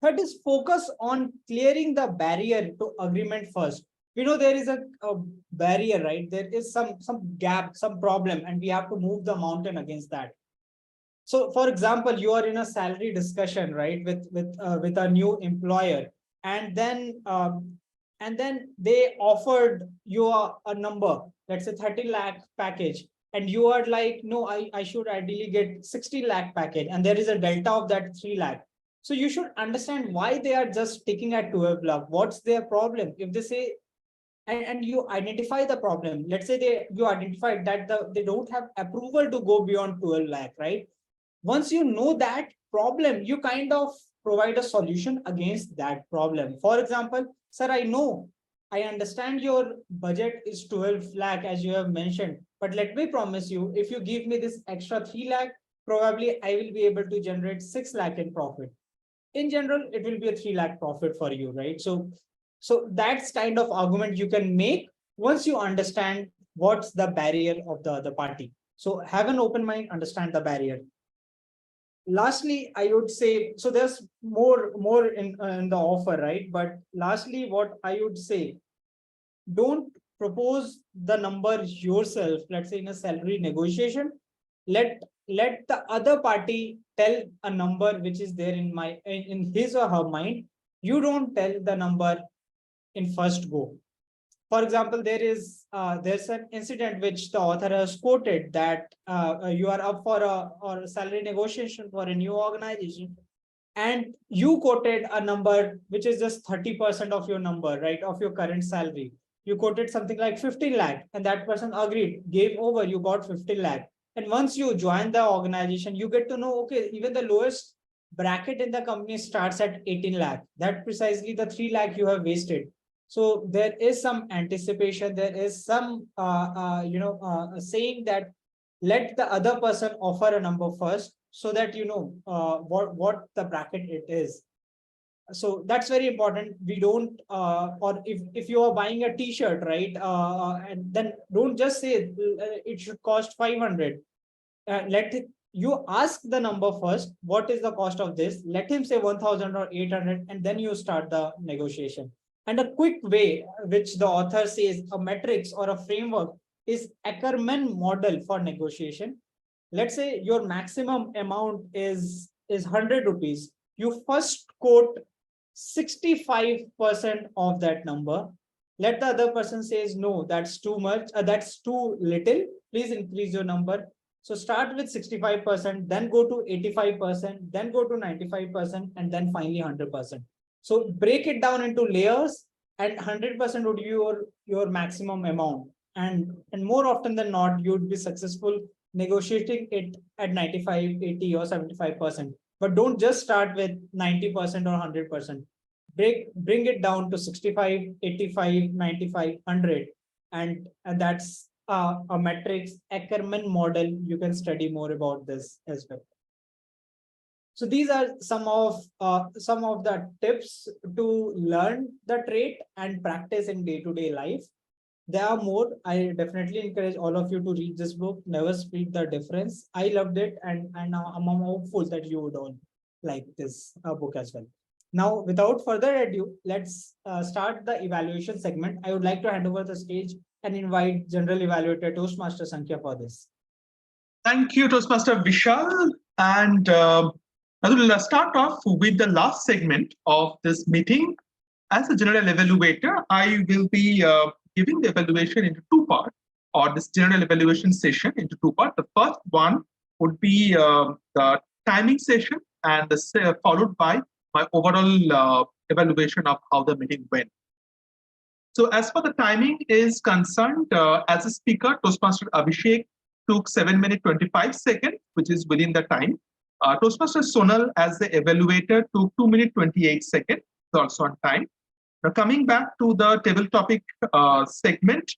Third is focus on clearing the barrier to agreement first. We know there is a barrier, right? There is some gap, some problem, and we have to move the mountain against that. So, for example, you are in a salary discussion, right, with a new employer, and then they offered you a number, let's say 30 lakh package, and you are like, no, I should ideally get 60 lakh package, and there is a delta of that 3 lakh. So you should understand why they are just sticking at 12 lakh. What's their problem? If they say, and you identify the problem, let's say you identified that they don't have approval to go beyond 12 lakh, right? Once you know that problem, you kind of provide a solution against that problem. For example, sir, I understand your budget is 12 lakh as you have mentioned, but let me promise you, if you give me this extra 3 lakh, probably I will be able to generate 6 lakh in profit. In general, it will be a 3 lakh profit for you, right? So that's kind of argument you can make once you understand what's the barrier of the other party. So have an open mind, understand the barrier. Lastly, I would say, so there's more in the offer, right? But lastly, what I would say, don't propose the number yourself. Let's say in a salary negotiation, let the other party tell a number which is there in his or her mind. You don't tell the number in first go. For example, there's an incident which the author has quoted that you are up for a salary negotiation for a new organization, and you quoted a number which is just 30% of your number, right, of your current salary. You quoted something like 15 lakh, and that person agreed, gave over, you got 15 lakh. And once you join the organization, you get to know, okay, even the lowest bracket in the company starts at 18 lakh. That precisely the 3 lakh you have wasted. So there is some anticipation, there is some saying that let the other person offer a number first, so that you know what the bracket it is. So that's very important. We don't or if you are buying a t-shirt, right, and then don't just say it should cost 500. You ask the number first, what is the cost of this, let him say 1000 or 800, and then you start the negotiation. And a quick way which the author says a matrix or a framework is Ackerman model for negotiation. Let's say your maximum amount is 100 rupees. You first quote 65% of that number. Let the other person says, no, that's too much, that's too little, please increase your number. So start with 65%, then go to 85%, then go to 95%, and then finally 100%. So break it down into layers, and 100% would be your maximum amount. And more often than not, you would be successful negotiating it at 95, 80, or 75%. But don't just start with 90% or 100%. Bring it down to 65, 85, 95, 100. And that's a matrix Ackerman model. You can study more about this as well. So these are some of the tips to learn the trait and practice in day-to-day life. There are more. I definitely encourage all of you to read this book, Never Split the Difference. I loved it, and I'm hopeful that you would all like this book as well. Now, without further ado, let's start the evaluation segment. I would like to hand over the stage and invite General Evaluator Toastmaster Sankhya for this. Thank you, Toastmaster Vishal. And I will start off with the last segment of this meeting. As a general evaluator, I will be giving the evaluation into two parts, or this general evaluation session into two parts. The first one would be the timing session, and followed by my overall evaluation of how the meeting went. So as far the timing is concerned, as a speaker, Toastmaster Abhishek took 7 minutes 25 seconds, which is within the time. Toastmaster Sonal, as the evaluator, took 2 minutes 28 seconds, also on time. Now coming back to the table topic segment,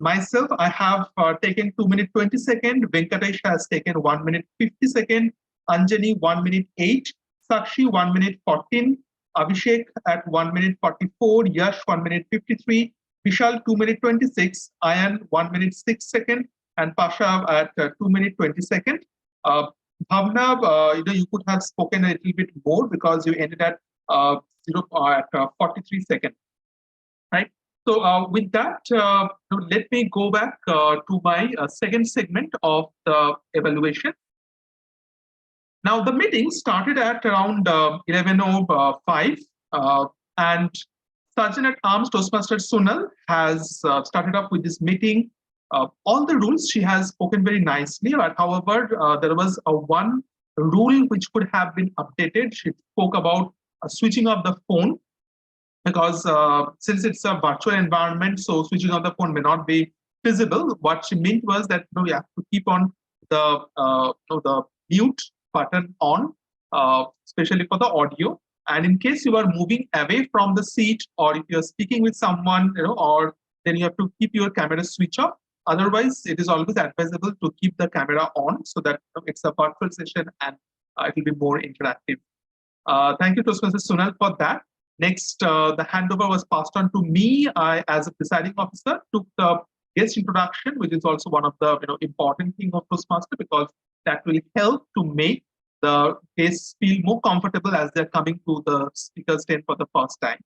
myself, I have taken 2 minutes 20 seconds. Venkatesh has taken 1 minute 50 seconds. Anjani 1 minute 8. Sakshi 1 minute 14. Abhishek at 1 minute 44. Yash 1 minute 53. Vishal 2 minute 26. Ayan 1 minute 6 seconds. And Pasha at 2 minute 20 seconds. Bhavna, you could have spoken a little bit more because you ended at 43 seconds, right? So with that, let me go back to my second segment of the evaluation. Now the meeting started at around 11:05, and Sergeant at Arms Toastmaster Sonal has started up with this meeting. All the rules she has spoken very nicely, but however, there was one rule which could have been updated. She spoke about switching off the phone, because since it's a virtual environment, so switching off the phone may not be feasible. What she meant was that you have to keep on the mute button on, especially for the audio. And in case you are moving away from the seat, or if you are speaking with someone, or then you have to keep your camera switch off. Otherwise, it is always advisable to keep the camera on, so that it's a virtual session and it will be more interactive. Thank you, Toastmaster Sonal, for that. Next, the handover was passed on to me. I, as a presiding officer, took the guest introduction, which is also one of the important thing of Toastmaster, because that will help to make the guests feel more comfortable as they're coming to the speaker stand for the first time.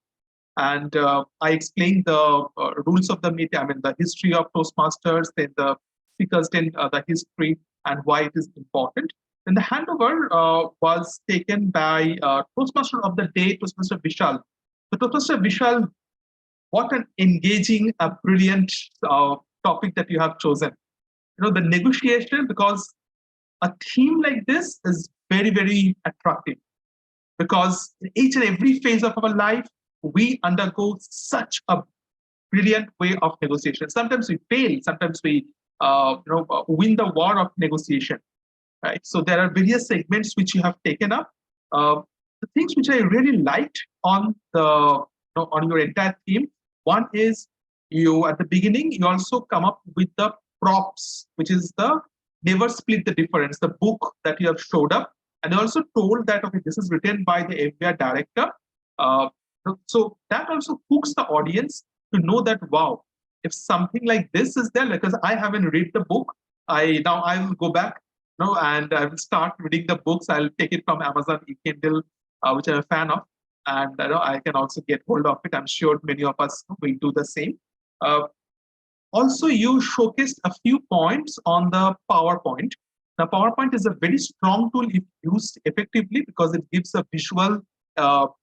And I explained the rules of the meeting, the history of Toastmasters, then the speaker stand, the history, and why it is important. Then the handover was taken by Toastmaster of the day, Toastmaster Vishal. So Toastmaster Vishal what an engaging, brilliant topic that you have chosen. The negotiation, because a theme like this is very, very attractive, because in each and every phase of our life, we undergo such a brilliant way of negotiation. Sometimes we fail, sometimes we win the war of negotiation, right? So there are various segments which you have taken up. The things which I really liked on on your entire theme, one is you at the beginning you also come up with the props, which is the never split the difference, the book that you have showed up, and you also told that okay, this is written by the FBI director. Uh, so that also hooks the audience to know that wow, if something like this is there, because I haven't read the book, I will go back and I will start reading the books. I'll take it from Amazon e-Kindle, which I'm a fan of, and I can also get hold of it. I'm sure many of us will do the same. Also, you showcased a few points on the PowerPoint. Now, PowerPoint is a very strong tool if used effectively because it gives a visual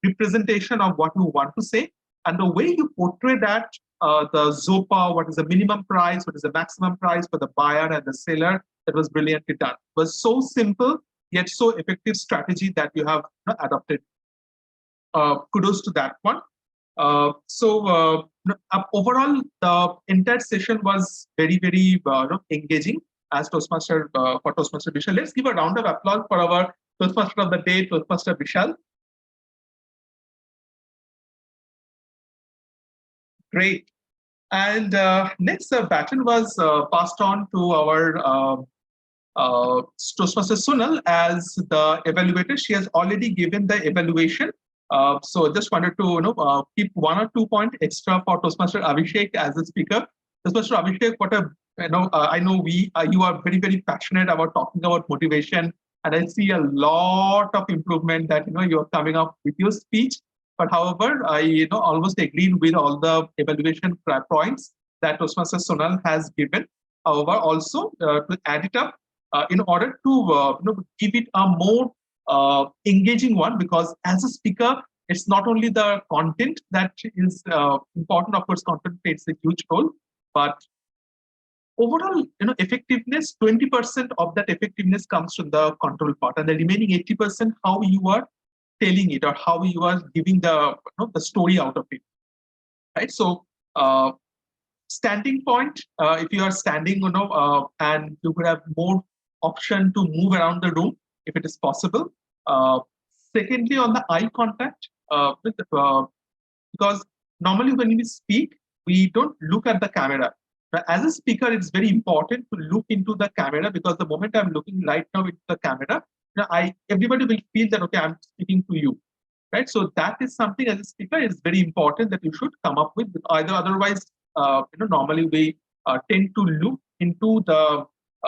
representation of what you want to say. And the way you portray that, the ZOPA, what is the minimum price, what is the maximum price for the buyer and the seller, that was brilliantly done. It was so simple, yet so effective strategy that you have adopted. Kudos to that one. Overall, the entire session was very, very engaging as Toastmaster for Toastmaster Vishal. Let's give a round of applause for our Toastmaster of the day, Toastmaster Vishal. Great. And next, the baton was passed on to our Toastmaster Sonal as the evaluator. She has already given the evaluation. So just wanted to keep 1 or 2 points extra for Toastmaster Abhishek as a speaker. Toastmaster Abhishek, what a I know you are very, very passionate about talking about motivation, and I see a lot of improvement that you are coming up with your speech. But however, I almost agreed with all the evaluation points that Toastmaster Sonal has given. However, also to add it up in order to give it a more engaging one, because as a speaker, it's not only the content that is important. Of course, content plays a huge role, but overall, effectiveness, 20% of that effectiveness comes from the control part, and the remaining 80% how you are telling it or how you are giving the the story out of it, right? So standing point, if you are standing, and you could have more option to move around the room if it is possible. Secondly, on the eye contact, because normally when we speak, we don't look at the camera. But as a speaker, it's very important to look into the camera, because the moment I'm looking right now into the camera, everybody will feel that okay, I'm speaking to you, right? So that is something as a speaker is very important that you should come up with. Either otherwise, normally we tend to look into the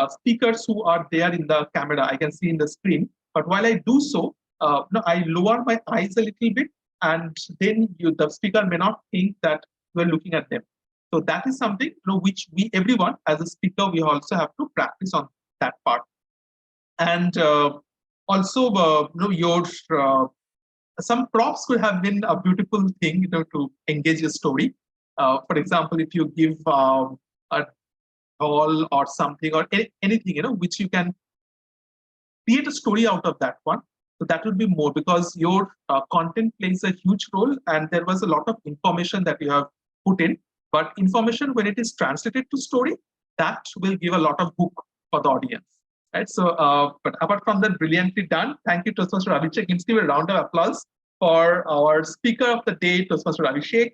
speakers who are there in the camera. I can see in the screen, but while I do so, I lower my eyes a little bit, and then the speaker may not think that we're looking at them. So that is something which everyone as a speaker, we also have to practice on that part. And also, your some props could have been a beautiful thing, to engage your story. For example, if you give a doll or something or anything, which you can create a story out of that one. So that would be more, because your content plays a huge role, and there was a lot of information that you have put in. But information, when it is translated to story, that will give a lot of hook for the audience, right? So, but apart from that, brilliantly done. Thank you, Toastmaster Abhishek. Let's give a round of applause for our speaker of the day, Toastmaster Abhishek.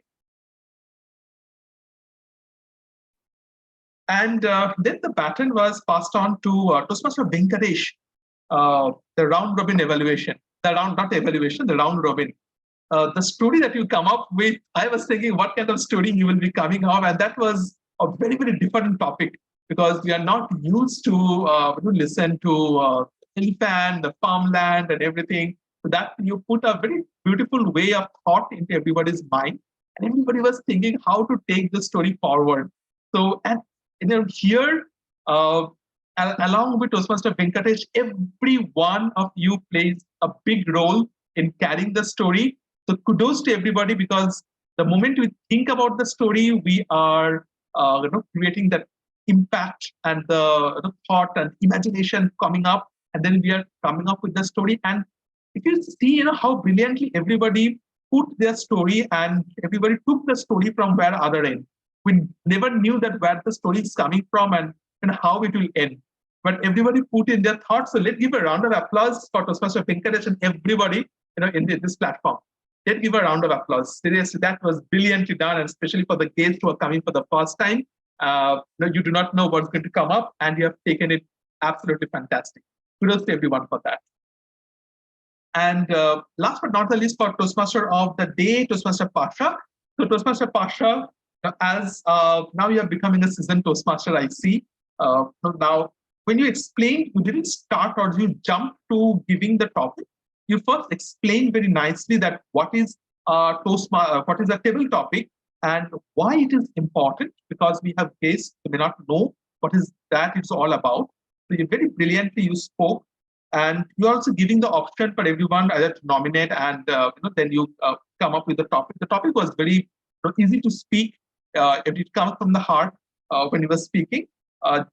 And then the baton was passed on to Toastmaster Venkatesh, the round robin evaluation, the round robin. The story that you come up with, I was thinking what kind of story you will be coming up, and that was a very, very different topic, because we are not used to listen to elephant, the farmland, and everything. So that you put a very beautiful way of thought into everybody's mind, and everybody was thinking how to take the story forward. So, and here, along with Toastmaster Venkatesh, every one of you plays a big role in carrying the story. So kudos to everybody, because The moment we think about the story, we are creating that impact and the thought and imagination coming up, and then we are coming up with the story. And if you see, how brilliantly everybody put their story and everybody took the story from where other end. We never knew that where the story is coming from and how it will end. But everybody put in their thoughts. So let's give a round of applause for Toastmaster Venkatesh and everybody, in this platform. Let's give a round of applause. Seriously, that was brilliantly done, and especially for the guests who are coming for the first time. You do not know what's going to come up, and you have taken it absolutely fantastic. Kudos to everyone for that. And last but not the least, for Toastmaster of the day, Toastmaster Pasha. So Toastmaster Pasha, as now you are becoming a seasoned Toastmaster, I see. Now, when you explained, you didn't start or you jumped to giving the topic. You first explained very nicely that what is what is a table topic and why it is important, because we have guests who may not know what is that it's all about. So you very brilliantly you spoke, and you're also giving the option for everyone either to nominate and then you come up with the topic. The topic was very easy to speak. It comes from the heart when you were speaking.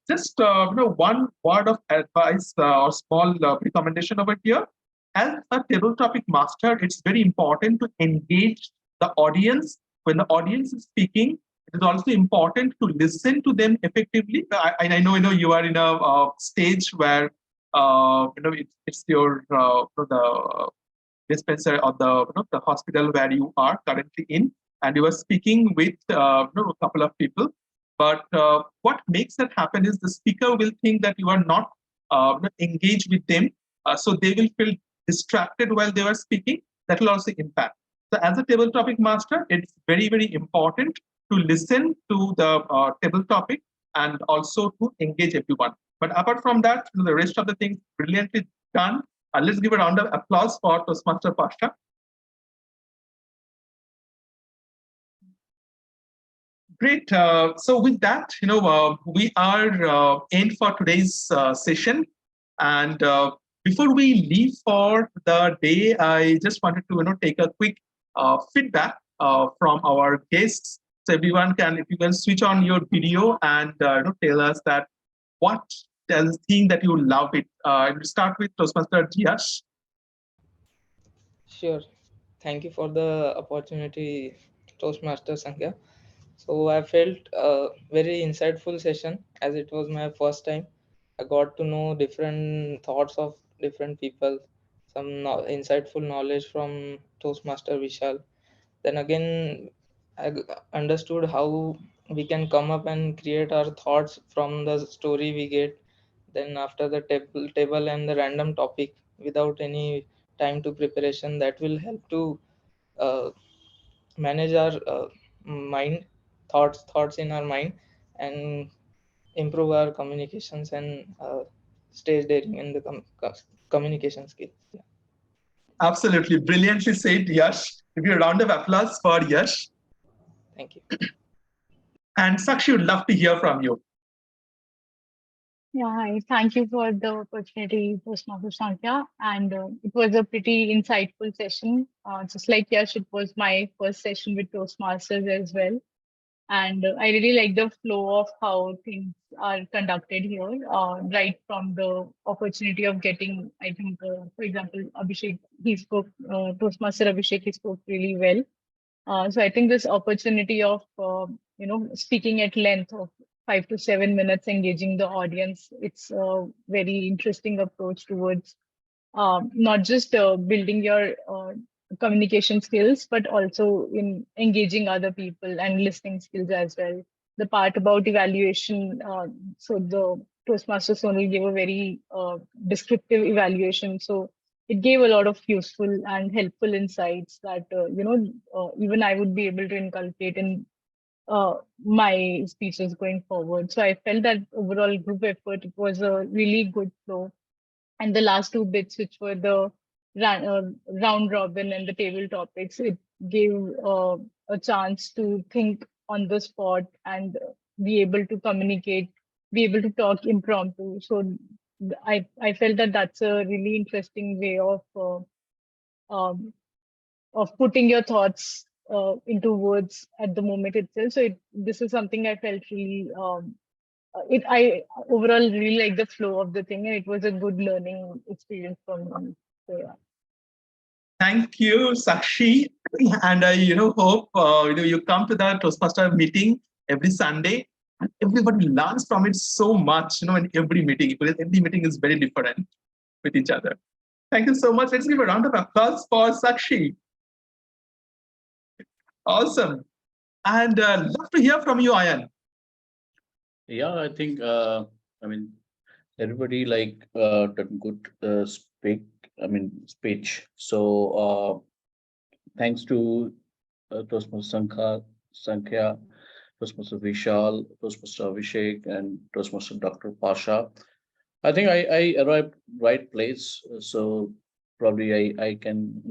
Just one word of advice or small recommendation over here. As a table topic master, it's very important to engage the audience. When the audience is speaking, it is also important to listen to them effectively. I know you are in a stage where it's your the dispenser or the hospital where you are currently in, and you are speaking with a couple of people. But what makes that happen is the speaker will think that you are not engaged with them, so they will feel distracted while they are speaking. That will also impact. So as a table topic master, it's very, very important to listen to the table topic and also to engage everyone. But apart from that, the rest of the things brilliantly done. Let's give a round of applause for Toastmaster Pasha. Great. So with that, we are in for today's session. And before we leave for the day, I just wanted to take a quick feedback from our guests. So everyone can, if you can switch on your video and tell us that what the thing that you love it. We'll start with Toastmaster Yash. Sure. Thank you for the opportunity, Toastmaster Sankhya. So I felt a very insightful session as it was my first time. I got to know different thoughts of different people, some insightful knowledge from Toastmaster Vishal. Then again, understood how we can come up and create our thoughts from the story we get. Then after the table and the random topic without any time to preparation, that will help to uh, manage our mind thoughts in our mind and improve our communications and stage daring in the communication skills. Yeah. Absolutely brilliantly said, Yash. Give you a round of applause for Yash. Thank you. And Sakshi, would love to hear from you. Yeah, hi. Thank you for the opportunity, Toastmaster Sankhya. And it was a pretty insightful session. Just like Yash, it was my first session with Toastmasters as well. And I really like the flow of how things are conducted here, right from the opportunity of getting, I think, for example, Abhishek, he spoke, Toastmaster Abhishek, he spoke really well. So I think this opportunity of speaking at length of 5 to 7 minutes, engaging the audience, it's a very interesting approach towards not just building your communication skills, but also in engaging other people and listening skills as well. The part about evaluation, so the Toastmaster Sonal gave a very descriptive evaluation. So it gave a lot of useful and helpful insights that, even I would be able to inculcate in my speeches going forward. So I felt that overall group effort, it was a really good flow. And the last two bits, which were the round robin and the table topics, it gave a chance to think on the spot and be able to communicate, be able to talk impromptu. So I felt that that's a really interesting way of putting your thoughts into words at the moment itself. So this is something I felt really I overall really like the flow of the thing, and it was a good learning experience for me. So yeah. Thank you, Sakshi. And I, hope you come to the Toastmaster meeting every Sunday, and everybody learns from it so much. In every meeting, because every meeting is very different with each other. Thank you so much. Let's give a round of applause for Sakshi. Awesome. And love to hear from you, Ayan. Yeah, I think everybody done good speech. So thanks to Toastmaster Sankhya, Toastmaster Vishal, Toastmaster Abhishek, and Toastmaster Dr. Pasha. I think I arrived right place, so probably I can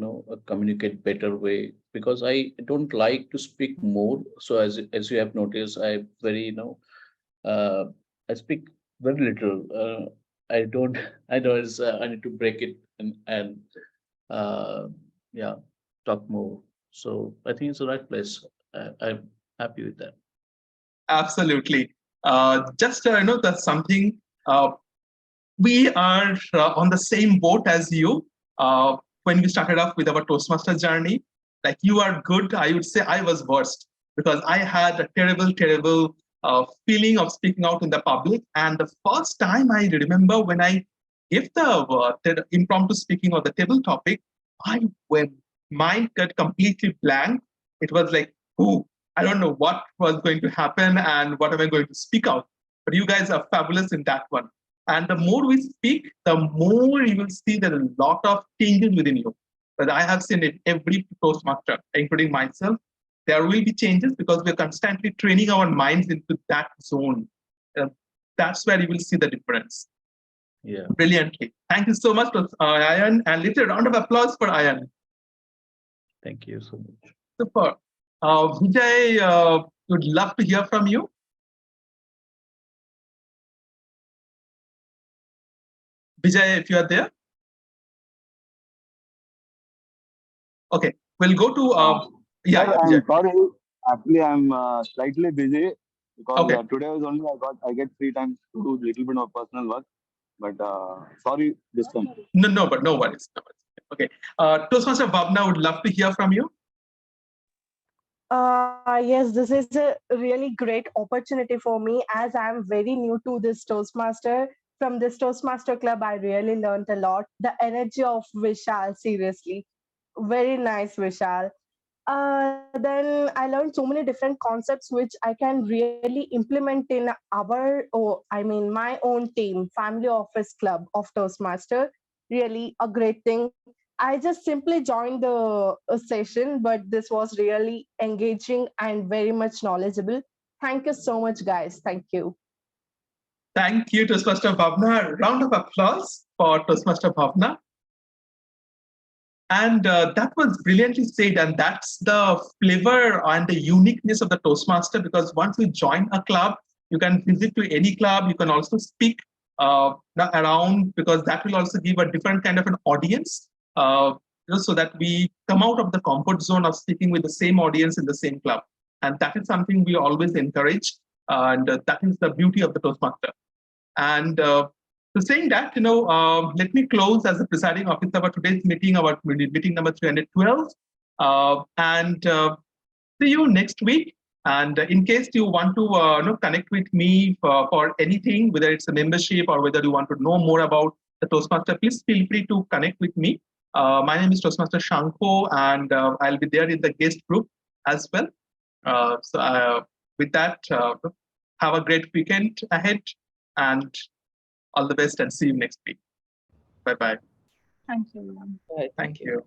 communicate better way, because I don't like to speak more. So as you have noticed, I very I speak very little. I don't I know I need to break it and uh, yeah, talk more. So I think it's the right place. I'm happy with that. Absolutely. Just that's something. We are on the same boat as you. When we started off with our Toastmaster journey, like you are good, I would say I was worst, because I had a terrible feeling of speaking out in the public. And the first time I remember when I gave the impromptu speaking of the table topic, when mind got completely blank. It was like, oh, I don't know what was going to happen and what am I going to speak out. But you guys are fabulous in that one. And the more we speak, the more you will see there are a lot of changes within you. But I have seen it every Toastmaster, including myself. There will be changes because we're constantly training our minds into that zone. That's where you will see the difference. Yeah. Brilliantly. Thank you so much, Ayan. And let's a round of applause for Ayan. Thank you so much. Super. Vijay, would love to hear from you. Vijay, if you are there. Okay, we'll go to Hi, I'm sorry. Actually, I'm slightly busy because okay. Today was only I get free time to do a little bit of personal work. But sorry this time. No, but no worries. No worries. Okay, Toastmaster Bhavna would love to hear from you. Yes, this is a really great opportunity for me as I'm very new to this Toastmaster. From this Toastmaster club, I really learned a lot. The energy of Vishal, seriously. Very nice, Vishal. Then I learned so many different concepts which I can really implement in my own team, family office club of Toastmaster. Really a great thing. I just simply joined the session, but this was really engaging and very much knowledgeable. Thank you so much, guys. Thank you. Thank you, Toastmaster Bhavna. Round of applause for Toastmaster Bhavna. And that was brilliantly said. And that's the flavor and the uniqueness of the Toastmaster, because once you join a club, you can visit to any club. You can also speak around, because that will also give a different kind of an audience. So that we come out of the comfort zone of speaking with the same audience in the same club. And that is something we always encourage. And that is the beauty of the Toastmaster. And so saying that, let me close as the presiding officer of today's meeting, our meeting number 312. And see you next week. And in case you want to connect with me for anything, whether it's a membership or whether you want to know more about the Toastmaster, please feel free to connect with me. My name is Toastmaster Shanko, and I'll be there in the guest group as well. With that, have a great weekend ahead, and all the best, and see you next week. Bye-bye. Thank you. Bye. Thank you.